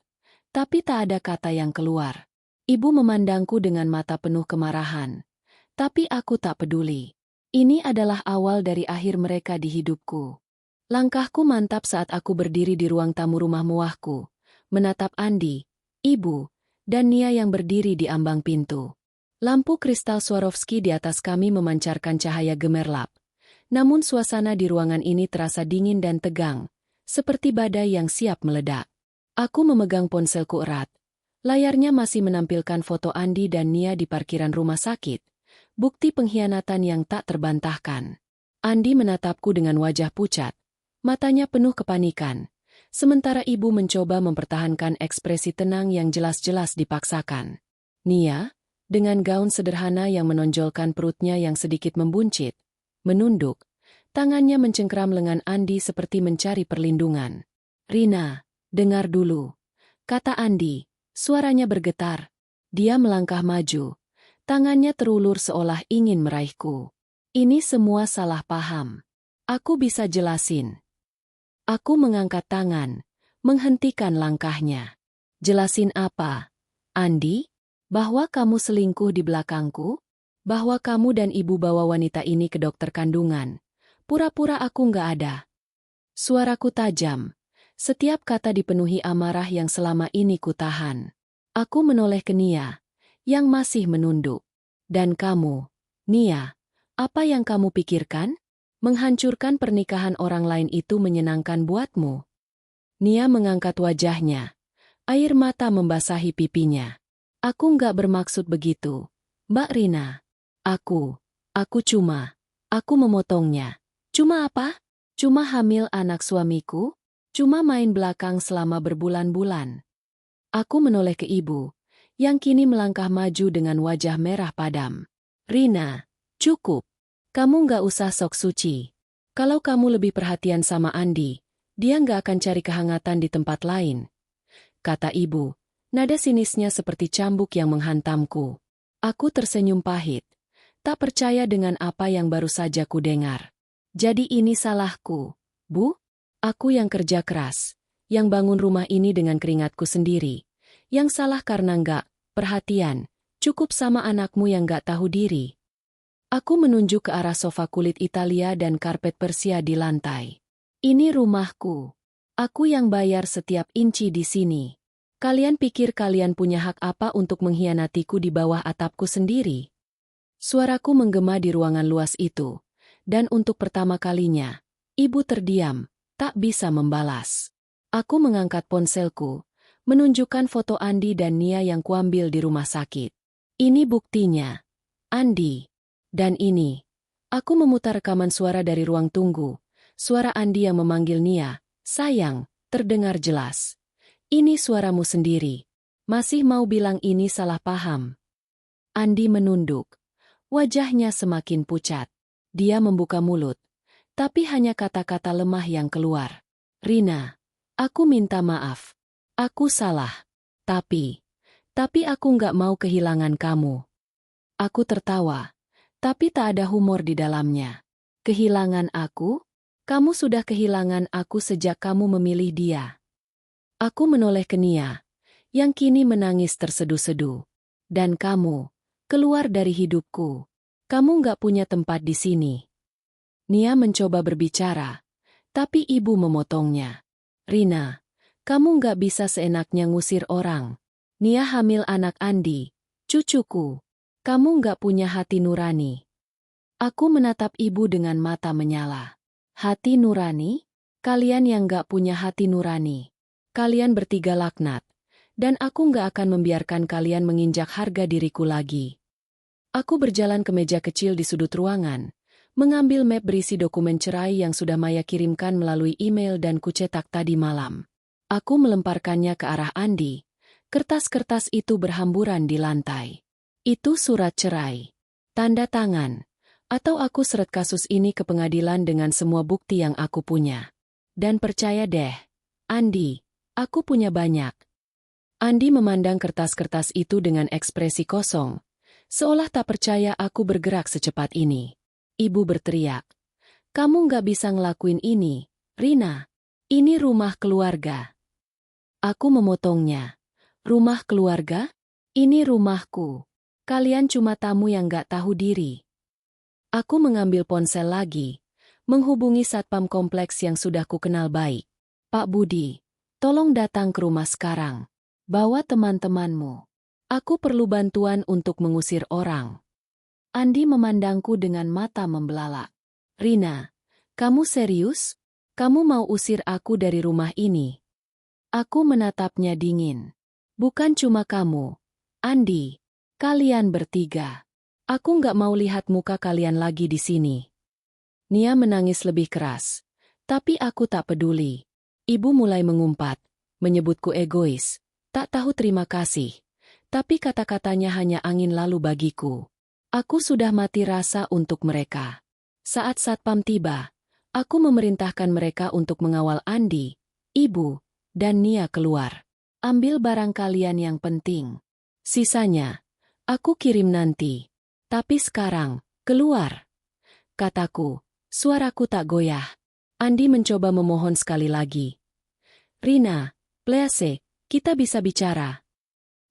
tapi tak ada kata yang keluar. Ibu memandangku dengan mata penuh kemarahan. Tapi aku tak peduli. Ini adalah awal dari akhir mereka di hidupku. Langkahku mantap saat aku berdiri di ruang tamu rumah mewahku, menatap Andi, ibu, dan Nia yang berdiri di ambang pintu. Lampu kristal Swarovski di atas kami memancarkan cahaya gemerlap. Namun suasana di ruangan ini terasa dingin dan tegang, seperti badai yang siap meledak. Aku memegang ponselku erat. Layarnya masih menampilkan foto Andi dan Nia di parkiran rumah sakit, bukti pengkhianatan yang tak terbantahkan. Andi menatapku dengan wajah pucat, matanya penuh kepanikan, sementara ibu mencoba mempertahankan ekspresi tenang yang jelas-jelas dipaksakan. Nia, dengan gaun sederhana yang menonjolkan perutnya yang sedikit membuncit, menunduk, tangannya mencengkram lengan Andi seperti mencari perlindungan. Rina, Dengar dulu, kata Andi, suaranya bergetar. Dia melangkah maju, tangannya terulur seolah ingin meraihku. Ini semua salah paham. Aku bisa jelasin. Aku mengangkat tangan, menghentikan langkahnya. Jelasin apa, Andi? Bahwa kamu selingkuh di belakangku? Bahwa kamu dan ibu bawa wanita ini ke dokter kandungan? Pura-pura aku nggak ada. Suaraku tajam. Setiap kata dipenuhi amarah yang selama ini kutahan. Aku menoleh ke Nia, yang masih menunduk. Dan kamu, Nia, apa yang kamu pikirkan? Menghancurkan pernikahan orang lain itu menyenangkan buatmu? Nia mengangkat wajahnya. Air mata membasahi pipinya. Aku nggak bermaksud begitu, Mbak Rina. Aku memotongnya. Cuma apa? Cuma hamil anak suamiku? Cuma main belakang selama berbulan-bulan. Aku menoleh ke ibu, yang kini melangkah maju dengan wajah merah padam. Rina, cukup. Kamu nggak usah sok suci. Kalau kamu lebih perhatian sama Andi, dia nggak akan cari kehangatan di tempat lain. Kata ibu, nada sinisnya seperti cambuk yang menghantamku. Aku tersenyum pahit. Tak percaya dengan apa yang baru saja ku dengar. Jadi ini salahku, Bu? Aku yang kerja keras, yang bangun rumah ini dengan keringatku sendiri. Yang salah karena nggak perhatian, cukup sama anakmu yang nggak tahu diri. Aku menunjuk ke arah sofa kulit Italia dan karpet Persia di lantai. Ini rumahku. Aku yang bayar setiap inci di sini. Kalian pikir kalian punya hak apa untuk mengkhianatiku di bawah atapku sendiri? Suaraku menggema di ruangan luas itu. Dan untuk pertama kalinya, ibu terdiam, tak bisa membalas. Aku mengangkat ponselku, menunjukkan foto Andi dan Nia yang kuambil di rumah sakit. Ini buktinya, Andi. Dan ini, aku memutar rekaman suara dari ruang tunggu. Suara Andi yang memanggil Nia, sayang, terdengar jelas. Ini suaramu sendiri. Masih mau bilang ini salah paham? Andi menunduk. Wajahnya semakin pucat. Dia membuka mulut. Tapi hanya kata-kata lemah yang keluar. Rina, aku minta maaf. Aku salah. Tapi aku nggak mau kehilangan kamu. Aku tertawa. Tapi tak ada humor di dalamnya. Kehilangan aku? Kamu sudah kehilangan aku sejak kamu memilih dia. Aku menoleh ke Nia, yang kini menangis terseduh-seduh. Dan kamu, keluar dari hidupku. Kamu nggak punya tempat di sini. Nia mencoba berbicara, tapi ibu memotongnya. Rina, kamu nggak bisa seenaknya ngusir orang. Nia hamil anak Andi, cucuku. Kamu nggak punya hati nurani. Aku menatap ibu dengan mata menyala. Hati nurani? Kalian yang nggak punya hati nurani. Kalian bertiga laknat. Dan aku nggak akan membiarkan kalian menginjak harga diriku lagi. Aku berjalan ke meja kecil di sudut ruangan. Mengambil map berisi dokumen cerai yang sudah Maya kirimkan melalui email dan kucetak tadi malam. Aku melemparkannya ke arah Andi. Kertas-kertas itu berhamburan di lantai. Itu surat cerai. Tanda tangan. Atau aku seret kasus ini ke pengadilan dengan semua bukti yang aku punya. Dan percaya deh, Andi, aku punya banyak. Andi memandang kertas-kertas itu dengan ekspresi kosong. Seolah tak percaya aku bergerak secepat ini. Ibu berteriak. Kamu nggak bisa ngelakuin ini, Rina. Ini rumah keluarga. Aku memotongnya. Rumah keluarga? Ini rumahku. Kalian cuma tamu yang nggak tahu diri. Aku mengambil ponsel lagi. Menghubungi satpam kompleks yang sudah ku kenal baik. Pak Budi, tolong datang ke rumah sekarang. Bawa teman-temanmu. Aku perlu bantuan untuk mengusir orang. Andi memandangku dengan mata membelalak. Rina, kamu serius? Kamu mau usir aku dari rumah ini? Aku menatapnya dingin. Bukan cuma kamu, Andi. Kalian bertiga. Aku nggak mau lihat muka kalian lagi di sini. Nia menangis lebih keras. Tapi aku tak peduli. Ibu mulai mengumpat, menyebutku egois. Tak tahu terima kasih. Tapi kata-katanya hanya angin lalu bagiku. Aku sudah mati rasa untuk mereka. Saat satpam tiba, aku memerintahkan mereka untuk mengawal Andi, ibu, dan Nia keluar. Ambil barang kalian yang penting. Sisanya, aku kirim nanti. Tapi sekarang, keluar. Kataku, suaraku tak goyah. Andi mencoba memohon sekali lagi. Rina, please, kita bisa bicara.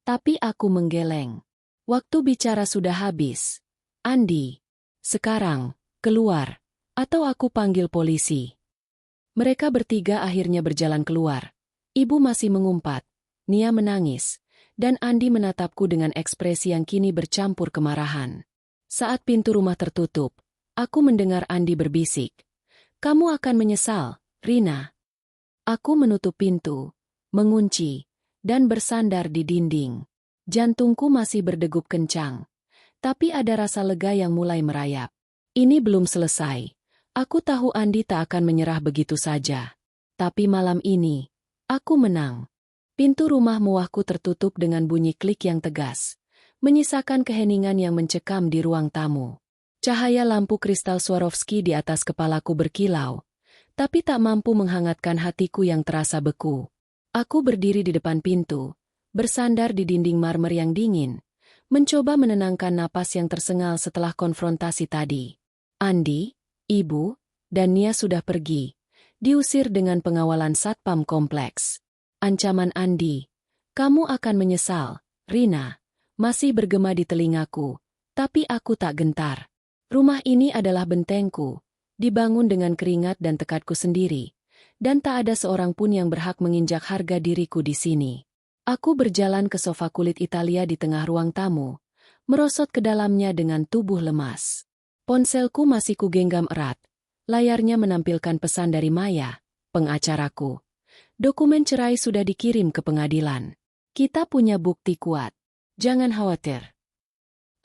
Tapi aku menggeleng. Waktu bicara sudah habis. Andi, sekarang, keluar. Atau aku panggil polisi. Mereka bertiga akhirnya berjalan keluar. Ibu masih mengumpat. Nia menangis. Dan Andi menatapku dengan ekspresi yang kini bercampur kemarahan. Saat pintu rumah tertutup, aku mendengar Andi berbisik. Kamu akan menyesal, Rina. Aku menutup pintu, mengunci, dan bersandar di dinding. Jantungku masih berdegup kencang. Tapi ada rasa lega yang mulai merayap. Ini belum selesai. Aku tahu Andi tak akan menyerah begitu saja. Tapi malam ini, aku menang. Pintu rumah mewahku tertutup dengan bunyi klik yang tegas, menyisakan keheningan yang mencekam di ruang tamu. Cahaya lampu kristal Swarovski di atas kepalaku berkilau, tapi tak mampu menghangatkan hatiku yang terasa beku. Aku berdiri di depan pintu, bersandar di dinding marmer yang dingin, mencoba menenangkan napas yang tersengal setelah konfrontasi tadi. Andi, Ibu, dan Nia sudah pergi, diusir dengan pengawalan satpam kompleks. Ancaman Andi, kamu akan menyesal, Rina, masih bergema di telingaku, tapi aku tak gentar. Rumah ini adalah bentengku, dibangun dengan keringat dan tekadku sendiri, dan tak ada seorang pun yang berhak menginjak harga diriku di sini. Aku berjalan ke sofa kulit Italia di tengah ruang tamu, merosot ke dalamnya dengan tubuh lemas. Ponselku masih kugenggam erat, layarnya menampilkan pesan dari Maya, pengacaraku. Dokumen cerai sudah dikirim ke pengadilan. Kita punya bukti kuat. Jangan khawatir.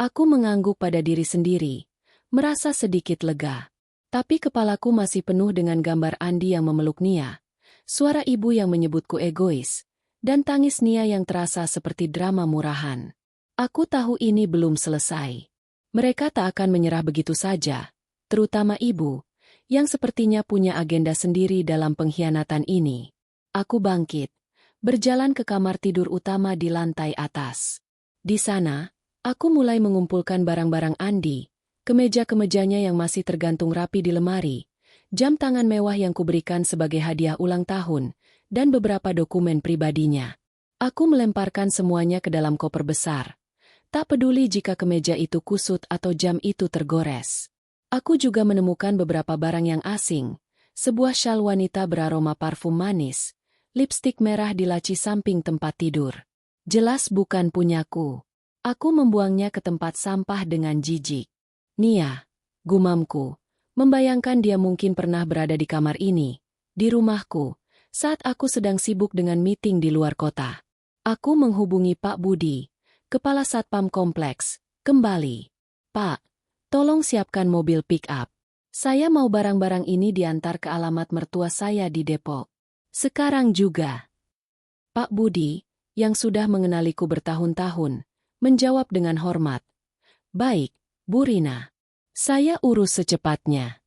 Aku mengangguk pada diri sendiri, merasa sedikit lega. Tapi kepalaku masih penuh dengan gambar Andi yang memeluk Nia, suara ibu yang menyebutku egois, dan tangis Nia yang terasa seperti drama murahan. Aku tahu ini belum selesai. Mereka tak akan menyerah begitu saja, terutama ibu, yang sepertinya punya agenda sendiri dalam pengkhianatan ini. Aku bangkit, berjalan ke kamar tidur utama di lantai atas. Di sana, aku mulai mengumpulkan barang-barang Andi, kemeja-kemejanya yang masih tergantung rapi di lemari, jam tangan mewah yang kuberikan sebagai hadiah ulang tahun, dan beberapa dokumen pribadinya. Aku melemparkan semuanya ke dalam koper besar. Tak peduli jika kemeja itu kusut atau jam itu tergores. Aku juga menemukan beberapa barang yang asing, sebuah syal wanita beraroma parfum manis, lipstik merah di laci samping tempat tidur. Jelas bukan punyaku. Aku membuangnya ke tempat sampah dengan jijik. Nia, gumamku, membayangkan dia mungkin pernah berada di kamar ini, di rumahku, saat aku sedang sibuk dengan meeting di luar kota. Aku menghubungi Pak Budi, Kepala Satpam Kompleks, kembali. Pak, tolong siapkan mobil pick-up. Saya mau barang-barang ini diantar ke alamat mertua saya di Depok. Sekarang juga. Pak Budi, yang sudah mengenaliku bertahun-tahun, menjawab dengan hormat. Baik, Bu Rina. Saya urus secepatnya.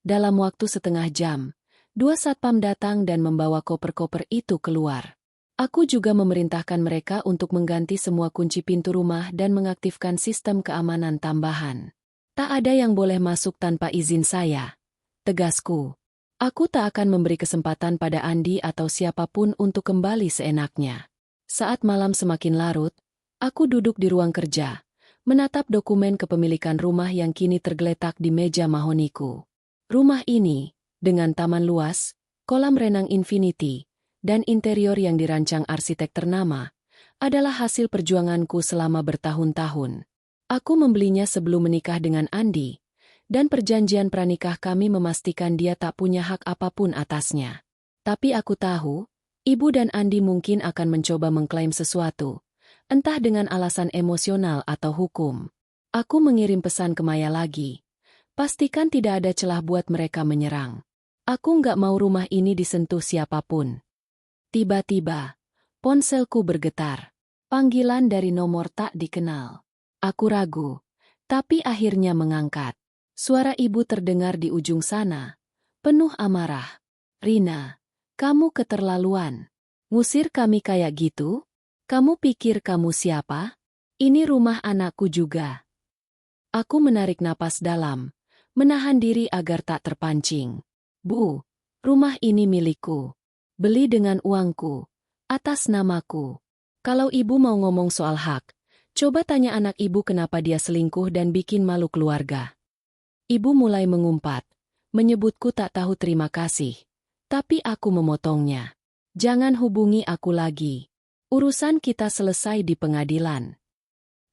Dalam waktu setengah jam, 2 satpam datang dan membawa koper-koper itu keluar. Aku juga memerintahkan mereka untuk mengganti semua kunci pintu rumah dan mengaktifkan sistem keamanan tambahan. Tak ada yang boleh masuk tanpa izin saya. Tegasku. Aku tak akan memberi kesempatan pada Andi atau siapapun untuk kembali seenaknya. Saat malam semakin larut, aku duduk di ruang kerja, menatap dokumen kepemilikan rumah yang kini tergeletak di meja mahoniku. Rumah ini, dengan taman luas, kolam renang infinity, dan interior yang dirancang arsitek ternama, adalah hasil perjuanganku selama bertahun-tahun. Aku membelinya sebelum menikah dengan Andi, dan perjanjian pranikah kami memastikan dia tak punya hak apapun atasnya. Tapi aku tahu, Ibu dan Andi mungkin akan mencoba mengklaim sesuatu, entah dengan alasan emosional atau hukum. Aku mengirim pesan ke Maya lagi. Pastikan tidak ada celah buat mereka menyerang. Aku nggak mau rumah ini disentuh siapapun. Tiba-tiba, ponselku bergetar. Panggilan dari nomor tak dikenal. Aku ragu, tapi akhirnya mengangkat. Suara ibu terdengar di ujung sana, penuh amarah. Rina, Kamu keterlaluan. Ngusir kami kayak gitu? Kamu pikir kamu siapa? Ini rumah anakku juga. Aku menarik napas dalam, menahan diri agar tak terpancing. Bu, rumah ini milikku. Beli dengan uangku, atas namaku. Kalau ibu mau ngomong soal hak, coba tanya anak ibu kenapa dia selingkuh dan bikin malu keluarga. Ibu mulai mengumpat, menyebutku tak tahu terima kasih. Tapi aku memotongnya. Jangan hubungi aku lagi. Urusan kita selesai di pengadilan.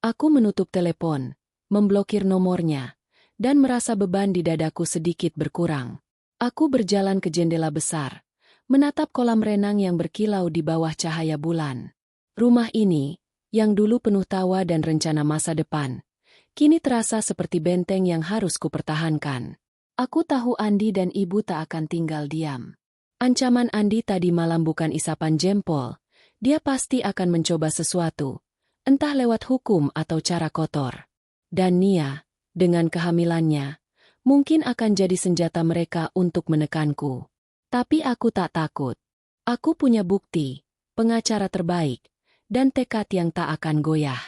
Aku menutup telepon, memblokir nomornya, dan merasa beban di dadaku sedikit berkurang. Aku berjalan ke jendela besar, menatap kolam renang yang berkilau di bawah cahaya bulan. Rumah ini, yang dulu penuh tawa dan rencana masa depan, kini terasa seperti benteng yang harus kupertahankan. Aku tahu Andi dan ibu tak akan tinggal diam. Ancaman Andi tadi malam bukan isapan jempol, dia pasti akan mencoba sesuatu, entah lewat hukum atau cara kotor. Dan Nia, dengan kehamilannya, mungkin akan jadi senjata mereka untuk menekanku. Tapi aku tak takut. Aku punya bukti, pengacara terbaik, dan tekad yang tak akan goyah.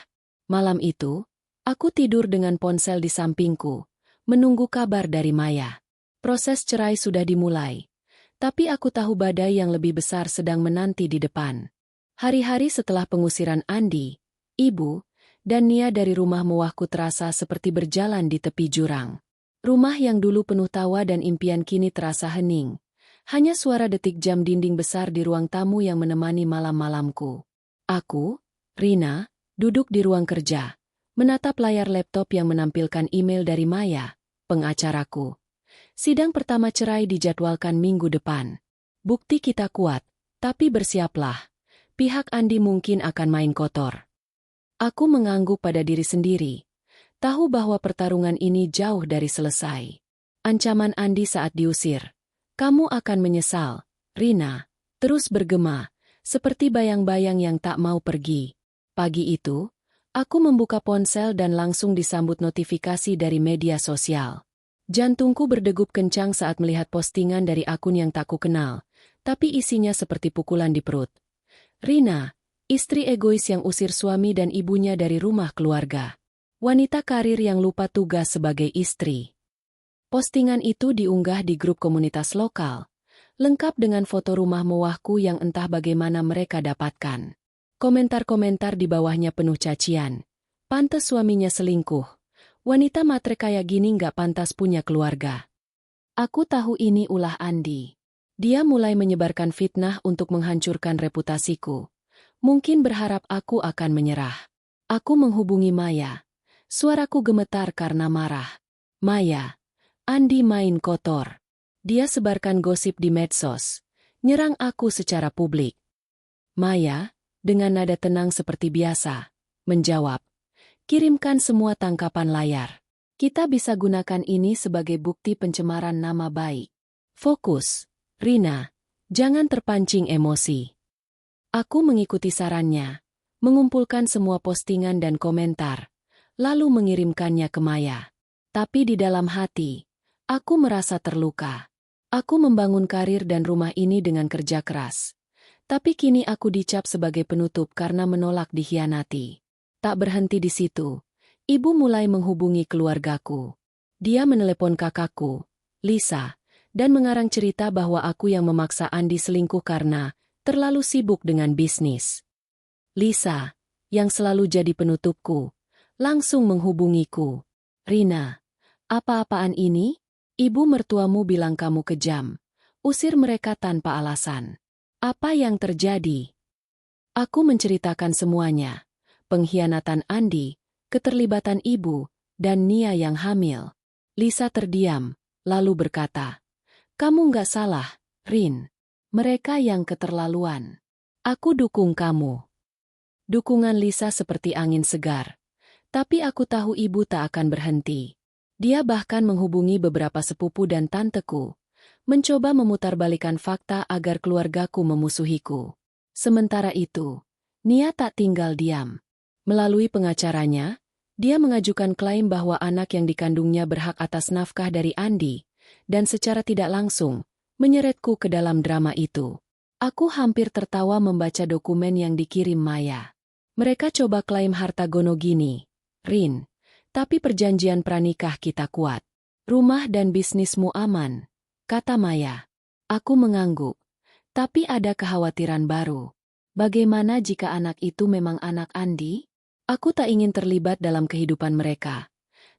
Malam itu, aku tidur dengan ponsel di sampingku, menunggu kabar dari Maya. Proses cerai sudah dimulai, tapi aku tahu badai yang lebih besar sedang menanti di depan. Hari-hari setelah pengusiran Andi, ibu, dan Nia dari rumah mewahku terasa seperti berjalan di tepi jurang. Rumah yang dulu penuh tawa dan impian kini terasa hening. Hanya suara detik jam dinding besar di ruang tamu yang menemani malam-malamku. Aku, Rina, duduk di ruang kerja, menatap layar laptop yang menampilkan email dari Maya, pengacaraku. Sidang pertama cerai dijadwalkan minggu depan. Bukti kita kuat, tapi bersiaplah. Pihak Andi mungkin akan main kotor. Aku mengangguk pada diri sendiri. Tahu bahwa pertarungan ini jauh dari selesai. Ancaman Andi saat diusir. Kamu akan menyesal, Rina. Terus bergema, seperti bayang-bayang yang tak mau pergi. Pagi itu, aku membuka ponsel dan langsung disambut notifikasi dari media sosial. Jantungku berdegup kencang saat melihat postingan dari akun yang tak kukenal, tapi isinya seperti pukulan di perut. Rina, istri egois yang usir suami dan ibunya dari rumah keluarga. Wanita karir yang lupa tugas sebagai istri. Postingan itu diunggah di grup komunitas lokal, lengkap dengan foto rumah mewahku yang entah bagaimana mereka dapatkan. Komentar-komentar di bawahnya penuh cacian. Pantes suaminya selingkuh. Wanita matre kayak gini nggak pantas punya keluarga. Aku tahu ini ulah Andi. Dia mulai menyebarkan fitnah untuk menghancurkan reputasiku. Mungkin berharap aku akan menyerah. Aku menghubungi Maya. Suaraku gemetar karena marah. Maya, Andi main kotor. Dia sebarkan gosip di medsos. Nyerang aku secara publik. Maya, dengan nada tenang seperti biasa, menjawab, kirimkan semua tangkapan layar. Kita bisa gunakan ini sebagai bukti pencemaran nama baik. Fokus, Rina, jangan terpancing emosi. Aku mengikuti sarannya, mengumpulkan semua postingan dan komentar, lalu mengirimkannya ke Maya. Tapi di dalam hati, aku merasa terluka. Aku membangun karir dan rumah ini dengan kerja keras. Tapi kini aku dicap sebagai penutup karena menolak dikhianati. Tak berhenti di situ, ibu mulai menghubungi keluargaku. Dia menelepon kakakku, Lisa, dan mengarang cerita bahwa aku yang memaksa Andi selingkuh karena terlalu sibuk dengan bisnis. Lisa, yang selalu jadi penutupku, langsung menghubungiku. Rina, apa-apaan ini? Ibu mertuamu bilang kamu kejam. Usir mereka tanpa alasan. Apa yang terjadi? Aku menceritakan semuanya. Pengkhianatan Andi, keterlibatan ibu, dan Nia yang hamil. Lisa terdiam, lalu berkata, kamu nggak salah, Rin. Mereka yang keterlaluan. Aku dukung kamu. Dukungan Lisa seperti angin segar. Tapi aku tahu ibu tak akan berhenti. Dia bahkan menghubungi beberapa sepupu dan tanteku, mencoba memutarbalikkan fakta agar keluargaku memusuhiku. Sementara itu, Nia tak tinggal diam. Melalui pengacaranya, dia mengajukan klaim bahwa anak yang dikandungnya berhak atas nafkah dari Andi, dan secara tidak langsung, menyeretku ke dalam drama itu. Aku hampir tertawa membaca dokumen yang dikirim Maya. Mereka coba klaim harta gono gini, Rin. Tapi perjanjian pranikah kita kuat. Rumah dan bisnismu aman, kata Maya. Aku mengangguk. Tapi ada kekhawatiran baru. Bagaimana jika anak itu memang anak Andi? Aku tak ingin terlibat dalam kehidupan mereka.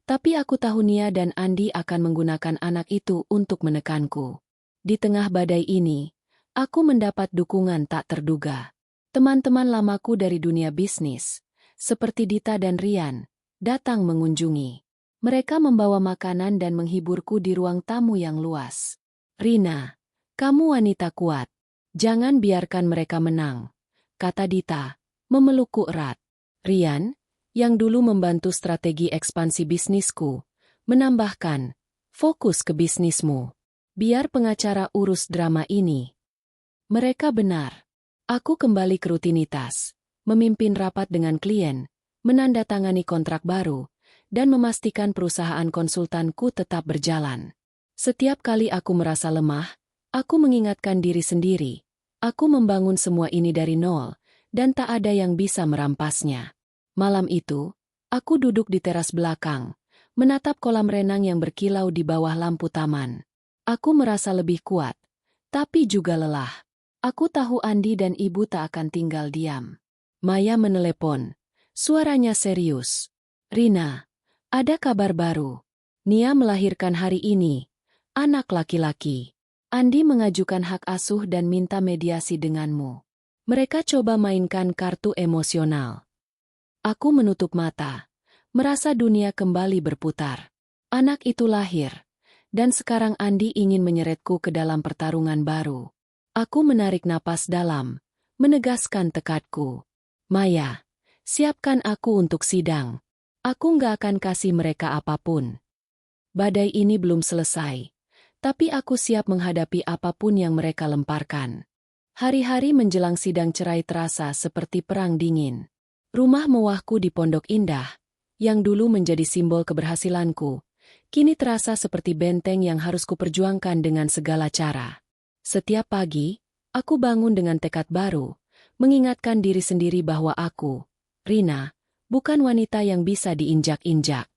Tapi aku tahu Nia dan Andi akan menggunakan anak itu untuk menekanku. Di tengah badai ini, aku mendapat dukungan tak terduga. Teman-teman lamaku dari dunia bisnis, seperti Dita dan Rian, datang mengunjungi. Mereka membawa makanan dan menghiburku di ruang tamu yang luas. Rina, kamu wanita kuat. Jangan biarkan mereka menang, kata Dita, memelukku erat. Rian, yang dulu membantu strategi ekspansi bisnisku, menambahkan, fokus ke bisnismu. Biar pengacara urus drama ini. Mereka benar. Aku kembali ke rutinitas, memimpin rapat dengan klien, menandatangani kontrak baru, dan memastikan perusahaan konsultanku tetap berjalan. Setiap kali aku merasa lemah, aku mengingatkan diri sendiri. Aku membangun semua ini dari nol, dan tak ada yang bisa merampasnya. Malam itu, aku duduk di teras belakang, menatap kolam renang yang berkilau di bawah lampu taman. Aku merasa lebih kuat, tapi juga lelah. Aku tahu Andi dan ibu tak akan tinggal diam. Maya menelepon. Suaranya serius. Rina, ada kabar baru. Nia melahirkan hari ini. Anak laki-laki. Andi mengajukan hak asuh dan minta mediasi denganmu. Mereka coba mainkan kartu emosional. Aku menutup mata, merasa dunia kembali berputar. Anak itu lahir, dan sekarang Andi ingin menyeretku ke dalam pertarungan baru. Aku menarik napas dalam, menegaskan tekadku. Maya, siapkan aku untuk sidang. Aku nggak akan kasih mereka apapun. Badai ini belum selesai, tapi aku siap menghadapi apapun yang mereka lemparkan. Hari-hari menjelang sidang cerai terasa seperti perang dingin. Rumah mewahku di Pondok Indah, yang dulu menjadi simbol keberhasilanku, kini terasa seperti benteng yang harus kuperjuangkan dengan segala cara. Setiap pagi, aku bangun dengan tekad baru, mengingatkan diri sendiri bahwa aku, Rina, bukan wanita yang bisa diinjak-injak.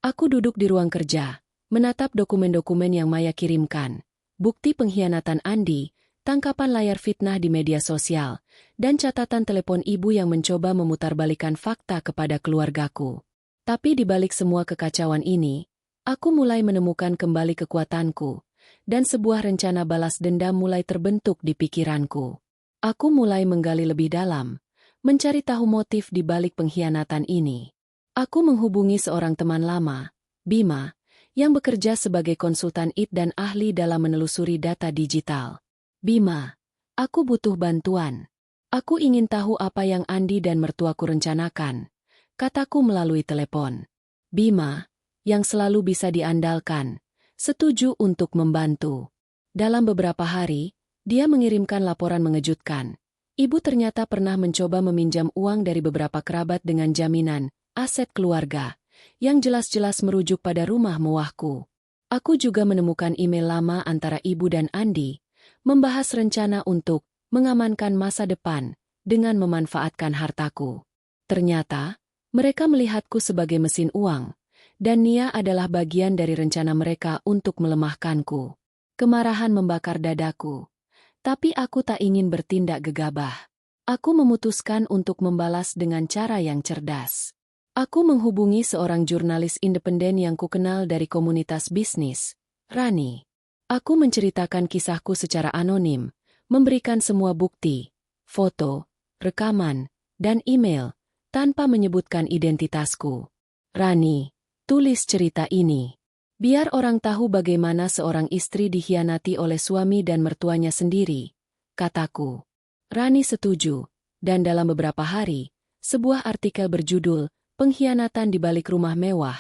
Aku duduk di ruang kerja, menatap dokumen-dokumen yang Maya kirimkan, bukti pengkhianatan Andi, tangkapan layar fitnah di media sosial, dan catatan telepon ibu yang mencoba memutarbalikkan fakta kepada keluargaku. Tapi di balik semua kekacauan ini, aku mulai menemukan kembali kekuatanku, dan sebuah rencana balas dendam mulai terbentuk di pikiranku. Aku mulai menggali lebih dalam, mencari tahu motif di balik pengkhianatan ini. Aku menghubungi seorang teman lama, Bima, yang bekerja sebagai konsultan IT dan ahli dalam menelusuri data digital. Bima, aku butuh bantuan. Aku ingin tahu apa yang Andi dan mertuaku rencanakan, kataku melalui telepon. Bima, yang selalu bisa diandalkan, setuju untuk membantu. Dalam beberapa hari, dia mengirimkan laporan mengejutkan. Ibu ternyata pernah mencoba meminjam uang dari beberapa kerabat dengan jaminan, aset keluarga, yang jelas-jelas merujuk pada rumah mewahku. Aku juga menemukan email lama antara ibu dan Andi, membahas rencana untuk mengamankan masa depan dengan memanfaatkan hartaku. Ternyata, mereka melihatku sebagai mesin uang, dan Nia adalah bagian dari rencana mereka untuk melemahkanku. Kemarahan membakar dadaku, tapi aku tak ingin bertindak gegabah. Aku memutuskan untuk membalas dengan cara yang cerdas. Aku menghubungi seorang jurnalis independen yang kukenal dari komunitas bisnis, Rani. Aku menceritakan kisahku secara anonim, memberikan semua bukti, foto, rekaman, dan email, tanpa menyebutkan identitasku. Rani, tulis cerita ini. Biar orang tahu bagaimana seorang istri dikhianati oleh suami dan mertuanya sendiri, kataku. Rani setuju, dan dalam beberapa hari, sebuah artikel berjudul, Pengkhianatan di Balik Rumah Mewah,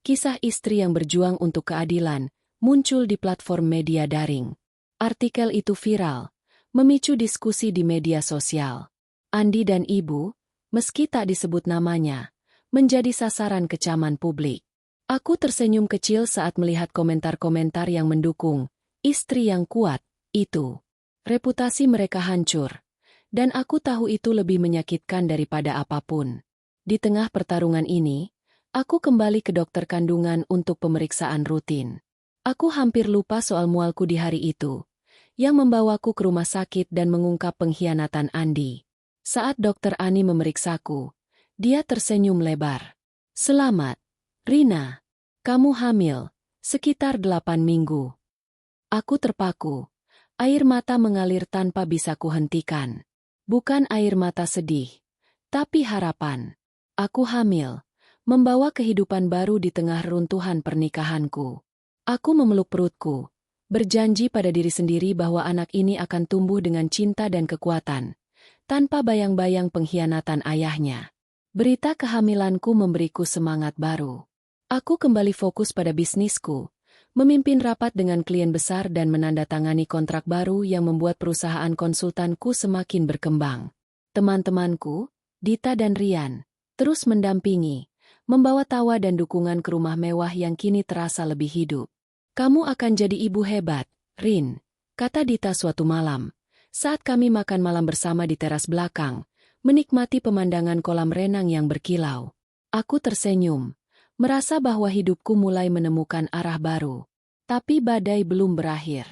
kisah istri yang berjuang untuk keadilan, muncul di platform media daring. Artikel itu viral, memicu diskusi di media sosial. Andi dan ibu, meski tak disebut namanya, menjadi sasaran kecaman publik. Aku tersenyum kecil saat melihat komentar-komentar yang mendukung istri yang kuat itu. Reputasi mereka hancur. Dan aku tahu itu lebih menyakitkan daripada apapun. Di tengah pertarungan ini, aku kembali ke dokter kandungan untuk pemeriksaan rutin. Aku hampir lupa soal mualku di hari itu, yang membawaku ke rumah sakit dan mengungkap pengkhianatan Andi. Saat dokter Ani memeriksaku, dia tersenyum lebar. "Selamat, Rina. Kamu hamil, sekitar 8 minggu." Aku terpaku. Air mata mengalir tanpa bisa kuhentikan. Bukan air mata sedih, tapi harapan. Aku hamil, membawa kehidupan baru di tengah runtuhan pernikahanku. Aku memeluk perutku, berjanji pada diri sendiri bahwa anak ini akan tumbuh dengan cinta dan kekuatan, tanpa bayang-bayang pengkhianatan ayahnya. Berita kehamilanku memberiku semangat baru. Aku kembali fokus pada bisnisku, memimpin rapat dengan klien besar dan menandatangani kontrak baru yang membuat perusahaan konsultanku semakin berkembang. Teman-temanku, Dita dan Rian, terus mendampingi, membawa tawa dan dukungan ke rumah mewah yang kini terasa lebih hidup. "Kamu akan jadi ibu hebat, Rin," kata Dita suatu malam, saat kami makan malam bersama di teras belakang, menikmati pemandangan kolam renang yang berkilau. Aku tersenyum, merasa bahwa hidupku mulai menemukan arah baru. Tapi badai belum berakhir.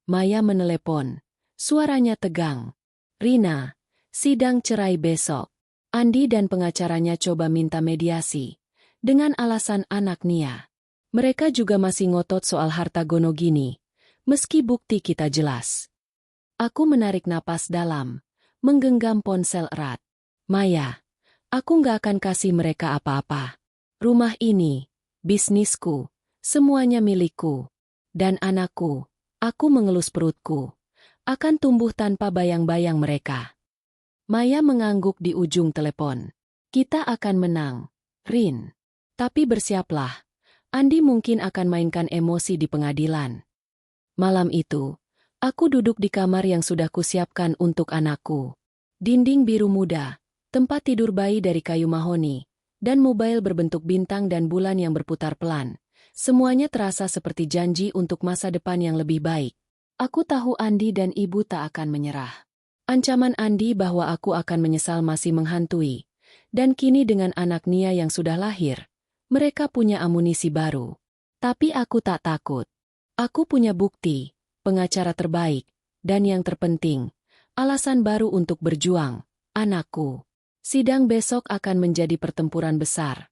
Maya menelepon. Suaranya tegang. "Rina, sidang cerai besok." Andi dan pengacaranya coba minta mediasi, dengan alasan anak Nia. Mereka juga masih ngotot soal harta Gonogini, meski bukti kita jelas. Aku menarik napas dalam, menggenggam ponsel erat. "Maya, aku nggak akan kasih mereka apa-apa. Rumah ini, bisnisku, semuanya milikku. Dan anakku," aku mengelus perutku, "akan tumbuh tanpa bayang-bayang mereka." Maya mengangguk di ujung telepon. "Kita akan menang, Rin. Tapi bersiaplah, Andi mungkin akan mainkan emosi di pengadilan." Malam itu, aku duduk di kamar yang sudah kusiapkan untuk anakku. Dinding biru muda, tempat tidur bayi dari kayu mahoni, dan mobile berbentuk bintang dan bulan yang berputar pelan. Semuanya terasa seperti janji untuk masa depan yang lebih baik. Aku tahu Andi dan ibu tak akan menyerah. Ancaman Andi bahwa aku akan menyesal masih menghantui. Dan kini dengan anak Nia yang sudah lahir, mereka punya amunisi baru. Tapi aku tak takut. Aku punya bukti, pengacara terbaik, dan yang terpenting, alasan baru untuk berjuang, anakku. Sidang besok akan menjadi pertempuran besar.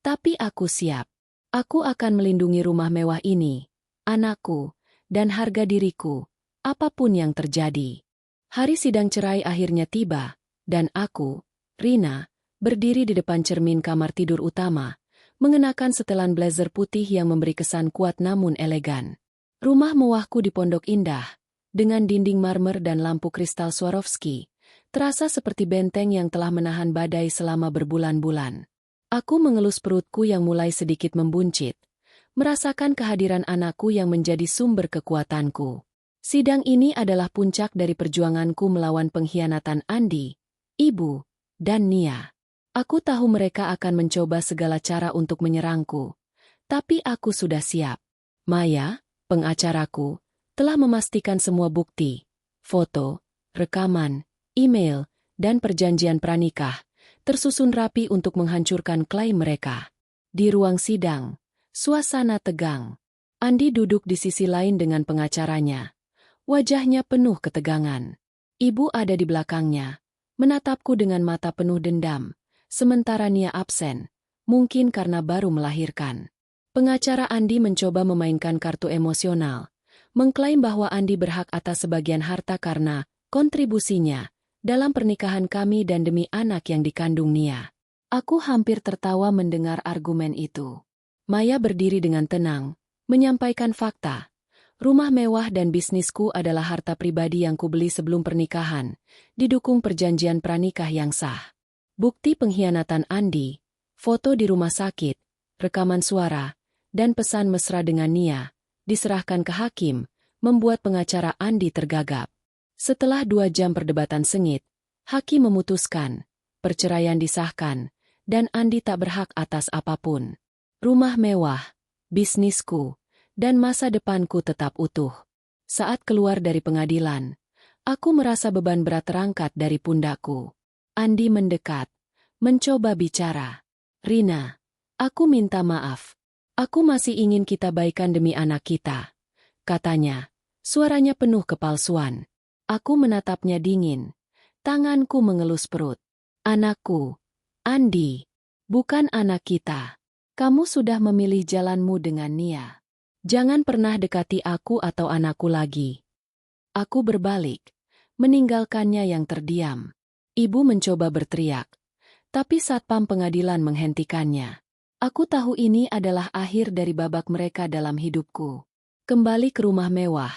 Tapi aku siap. Aku akan melindungi rumah mewah ini, anakku, dan harga diriku, apapun yang terjadi. Hari sidang cerai akhirnya tiba, dan aku, Rina, berdiri di depan cermin kamar tidur utama, mengenakan setelan blazer putih yang memberi kesan kuat namun elegan. Rumah mewahku di Pondok Indah, dengan dinding marmer dan lampu kristal Swarovski, terasa seperti benteng yang telah menahan badai selama berbulan-bulan. Aku mengelus perutku yang mulai sedikit membuncit, merasakan kehadiran anakku yang menjadi sumber kekuatanku. Sidang ini adalah puncak dari perjuanganku melawan pengkhianatan Andi, ibu, dan Nia. Aku tahu mereka akan mencoba segala cara untuk menyerangku, tapi aku sudah siap. Maya, pengacaraku, telah memastikan semua bukti, foto, rekaman, email, dan perjanjian pranikah, tersusun rapi untuk menghancurkan klaim mereka. Di ruang sidang, suasana tegang. Andi duduk di sisi lain dengan pengacaranya. Wajahnya penuh ketegangan. Ibu ada di belakangnya, menatapku dengan mata penuh dendam, sementara Nia absen, mungkin karena baru melahirkan. Pengacara Andi mencoba memainkan kartu emosional, mengklaim bahwa Andi berhak atas sebagian harta karena kontribusinya dalam pernikahan kami dan demi anak yang dikandung Nia. Aku hampir tertawa mendengar argumen itu. Maya berdiri dengan tenang, menyampaikan fakta. Rumah mewah dan bisnisku adalah harta pribadi yang kubeli sebelum pernikahan, didukung perjanjian pranikah yang sah. Bukti pengkhianatan Andi, foto di rumah sakit, rekaman suara, dan pesan mesra dengan Nia, diserahkan ke hakim, membuat pengacara Andi tergagap. Setelah 2 jam perdebatan sengit, hakim memutuskan, perceraian disahkan, dan Andi tak berhak atas apapun. Rumah mewah, bisnisku, dan masa depanku tetap utuh. Saat keluar dari pengadilan, Aku merasa beban berat terangkat dari pundakku. Andi mendekat, mencoba bicara. Rina, aku minta maaf. Aku masih ingin kita baikan demi anak kita, katanya. Suaranya penuh kepalsuan. Aku menatapnya dingin. Tanganku mengelus perut. Anakku, Andi, bukan anak kita. Kamu sudah memilih jalanmu dengan Nia. Jangan pernah dekati aku atau anakku lagi. Aku berbalik, meninggalkannya yang terdiam. Ibu mencoba berteriak, tapi satpam pengadilan menghentikannya. Aku tahu ini adalah akhir dari babak mereka dalam hidupku. Kembali ke rumah mewah,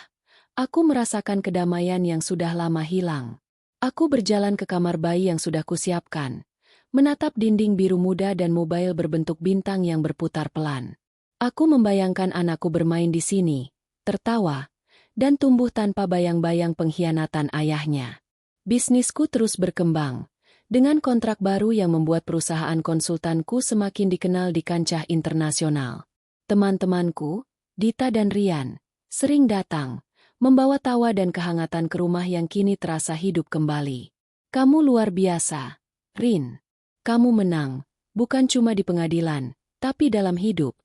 aku merasakan kedamaian yang sudah lama hilang. Aku berjalan ke kamar bayi yang sudah kusiapkan, menatap dinding biru muda dan mobile berbentuk bintang yang berputar pelan. Aku membayangkan anakku bermain di sini, tertawa, dan tumbuh tanpa bayang-bayang pengkhianatan ayahnya. Bisnisku terus berkembang, dengan kontrak baru yang membuat perusahaan konsultanku semakin dikenal di kancah internasional. Teman-temanku, Dita dan Rian, sering datang, membawa tawa dan kehangatan ke rumah yang kini terasa hidup kembali. Kamu luar biasa, Rin. Kamu menang, bukan cuma di pengadilan, tapi dalam hidup,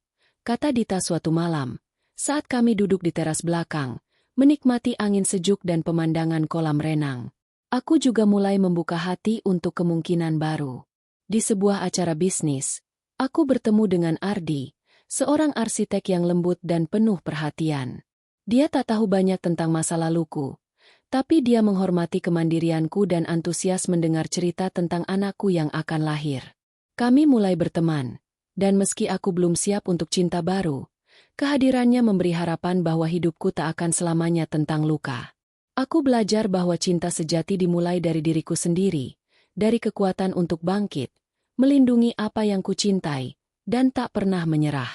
kata Dita suatu malam, saat kami duduk di teras belakang, menikmati angin sejuk dan pemandangan kolam renang. Aku juga mulai membuka hati untuk kemungkinan baru. Di sebuah acara bisnis, aku bertemu dengan Ardi, seorang arsitek yang lembut dan penuh perhatian. Dia tak tahu banyak tentang masa laluku, tapi dia menghormati kemandirianku dan antusias mendengar cerita tentang anakku yang akan lahir. Kami mulai berteman, dan meski aku belum siap untuk cinta baru, kehadirannya memberi harapan bahwa hidupku tak akan selamanya tentang luka. Aku belajar bahwa cinta sejati dimulai dari diriku sendiri, dari kekuatan untuk bangkit, melindungi apa yang kucintai, dan tak pernah menyerah.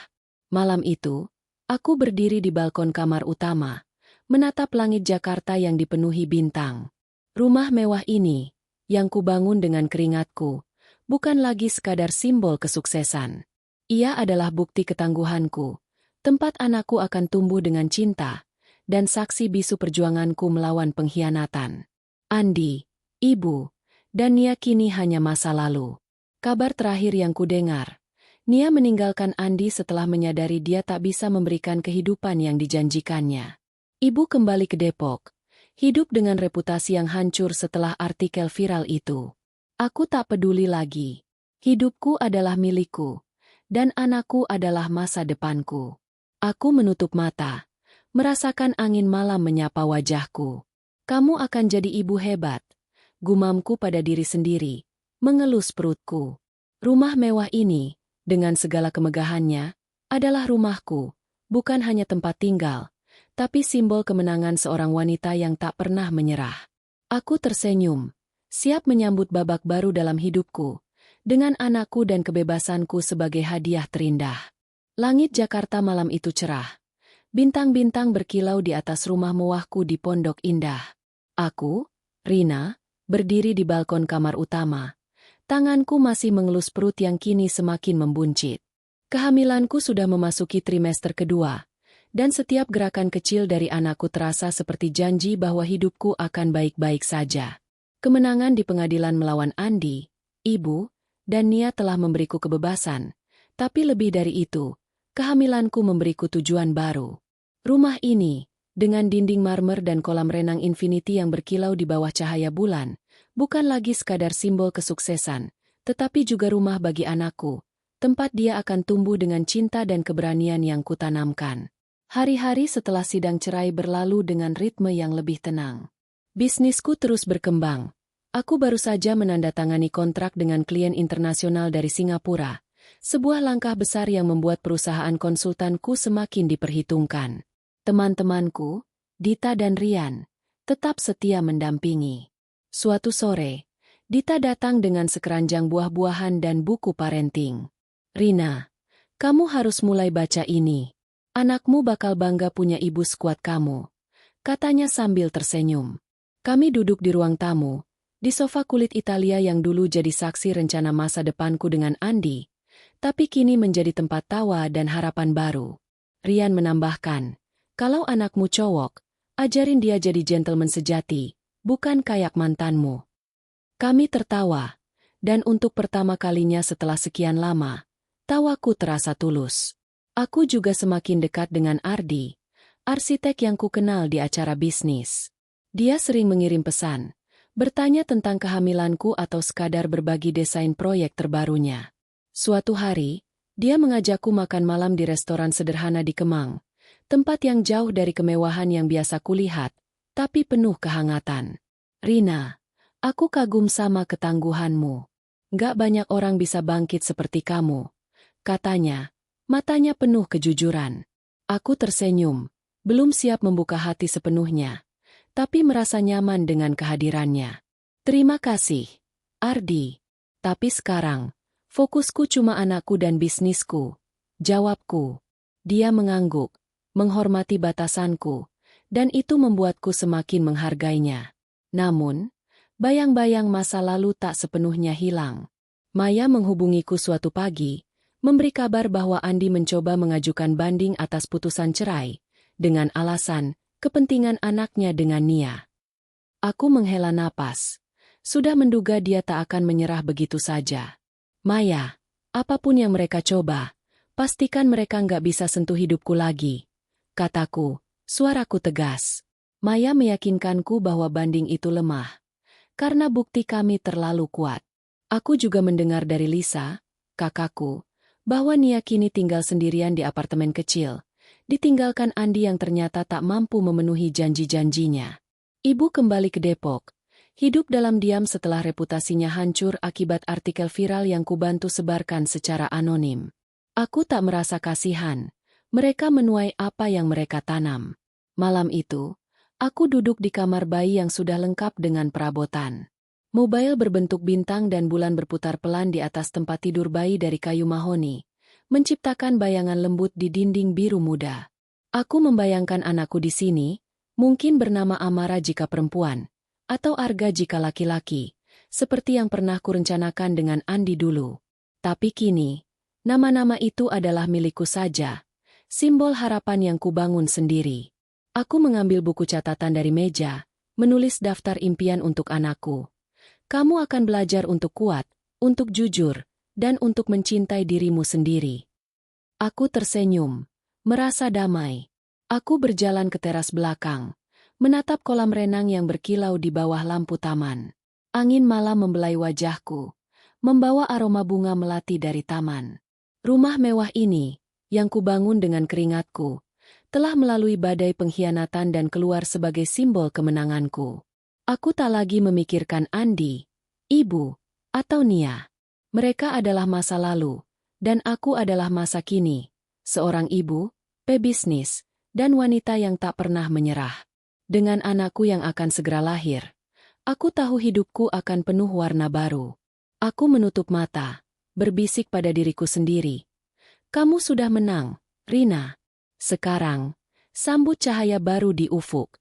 Malam itu, aku berdiri di balkon kamar utama, menatap langit Jakarta yang dipenuhi bintang. Rumah mewah ini, yang kubangun dengan keringatku, bukan lagi sekadar simbol kesuksesan. Ia adalah bukti ketangguhanku, tempat anakku akan tumbuh dengan cinta, dan saksi bisu perjuanganku melawan pengkhianatan. Andi, Ibu, dan Nia kini hanya masa lalu. Kabar terakhir yang kudengar, Nia meninggalkan Andi setelah menyadari dia tak bisa memberikan kehidupan yang dijanjikannya. Ibu kembali ke Depok, hidup dengan reputasi yang hancur setelah artikel viral itu. Aku tak peduli lagi. Hidupku adalah milikku, dan anakku adalah masa depanku. Aku menutup mata, merasakan angin malam menyapa wajahku. Kamu akan jadi ibu hebat, gumamku pada diri sendiri, mengelus perutku. Rumah mewah ini, dengan segala kemegahannya, adalah rumahku, bukan hanya tempat tinggal, tapi simbol kemenangan seorang wanita yang tak pernah menyerah. Aku tersenyum, siap menyambut babak baru dalam hidupku, dengan anakku dan kebebasanku sebagai hadiah terindah. Langit Jakarta malam itu cerah. Bintang-bintang berkilau di atas rumah mewahku di Pondok Indah. Aku, Rina, berdiri di balkon kamar utama. Tanganku masih mengelus perut yang kini semakin membuncit. Kehamilanku sudah memasuki trimester kedua, dan setiap gerakan kecil dari anakku terasa seperti janji bahwa hidupku akan baik-baik saja. Kemenangan di pengadilan melawan Andi, Ibu, dan Nia telah memberiku kebebasan, tapi lebih dari itu, kehamilanku memberiku tujuan baru. Rumah ini, dengan dinding marmer dan kolam renang infinity yang berkilau di bawah cahaya bulan, bukan lagi sekadar simbol kesuksesan, tetapi juga rumah bagi anakku, tempat dia akan tumbuh dengan cinta dan keberanian yang kutanamkan. Hari-hari setelah sidang cerai berlalu dengan ritme yang lebih tenang. Bisnisku terus berkembang. Aku baru saja menandatangani kontrak dengan klien internasional dari Singapura, sebuah langkah besar yang membuat perusahaan konsultanku semakin diperhitungkan. Teman-temanku, Dita dan Rian, tetap setia mendampingi. Suatu sore, Dita datang dengan sekeranjang buah-buahan dan buku parenting. Rina, kamu harus mulai baca ini. Anakmu bakal bangga punya ibu sekuat kamu, katanya sambil tersenyum. Kami duduk di ruang tamu, di sofa kulit Italia yang dulu jadi saksi rencana masa depanku dengan Andi, tapi kini menjadi tempat tawa dan harapan baru. Rian menambahkan, kalau anakmu cowok, ajarin dia jadi gentleman sejati, bukan kayak mantanmu. Kami tertawa, dan untuk pertama kalinya setelah sekian lama, tawaku terasa tulus. Aku juga semakin dekat dengan Ardi, arsitek yang kukenal di acara bisnis. Dia sering mengirim pesan, bertanya tentang kehamilanku atau sekadar berbagi desain proyek terbarunya. Suatu hari, dia mengajakku makan malam di restoran sederhana di Kemang, tempat yang jauh dari kemewahan yang biasa kulihat, tapi penuh kehangatan. Rina, aku kagum sama ketangguhanmu. Gak banyak orang bisa bangkit seperti kamu, katanya, matanya penuh kejujuran. Aku tersenyum, belum siap membuka hati sepenuhnya, tapi merasa nyaman dengan kehadirannya. Terima kasih, Ardi. Tapi sekarang, fokusku cuma anakku dan bisnisku, jawabku. Dia mengangguk, menghormati batasanku, dan itu membuatku semakin menghargainya. Namun, bayang-bayang masa lalu tak sepenuhnya hilang. Maya menghubungiku suatu pagi, memberi kabar bahwa Andi mencoba mengajukan banding atas putusan cerai, dengan alasan kepentingan anaknya dengan Nia. Aku menghela napas. Sudah menduga dia tak akan menyerah begitu saja. Maya, apapun yang mereka coba, pastikan mereka nggak bisa sentuh hidupku lagi, kataku, suaraku tegas. Maya meyakinkanku bahwa banding itu lemah, karena bukti kami terlalu kuat. Aku juga mendengar dari Lisa, kakakku, bahwa Nia kini tinggal sendirian di apartemen kecil, ditinggalkan Andi yang ternyata tak mampu memenuhi janji-janjinya. Ibu kembali ke Depok, hidup dalam diam setelah reputasinya hancur akibat artikel viral yang kubantu sebarkan secara anonim. Aku tak merasa kasihan, mereka menuai apa yang mereka tanam. Malam itu, aku duduk di kamar bayi yang sudah lengkap dengan perabotan. Mobil berbentuk bintang dan bulan berputar pelan di atas tempat tidur bayi dari kayu mahoni, menciptakan bayangan lembut di dinding biru muda. Aku membayangkan anakku di sini, mungkin bernama Amara jika perempuan, atau Arga jika laki-laki, seperti yang pernah kurencanakan dengan Andi dulu. Tapi kini, nama-nama itu adalah milikku saja, simbol harapan yang kubangun sendiri. Aku mengambil buku catatan dari meja, menulis daftar impian untuk anakku. Kamu akan belajar untuk kuat, untuk jujur, dan untuk mencintai dirimu sendiri. Aku tersenyum, merasa damai. Aku berjalan ke teras belakang, menatap kolam renang yang berkilau di bawah lampu taman. Angin malam membelai wajahku, membawa aroma bunga melati dari taman. Rumah mewah ini, yang kubangun dengan keringatku, telah melalui badai pengkhianatan dan keluar sebagai simbol kemenanganku. Aku tak lagi memikirkan Andi, ibu, atau Nia. Mereka adalah masa lalu, dan aku adalah masa kini, seorang ibu, pebisnis, dan wanita yang tak pernah menyerah. Dengan anakku yang akan segera lahir, aku tahu hidupku akan penuh warna baru. Aku menutup mata, berbisik pada diriku sendiri. Kamu sudah menang, Rina. Sekarang, sambut cahaya baru di ufuk.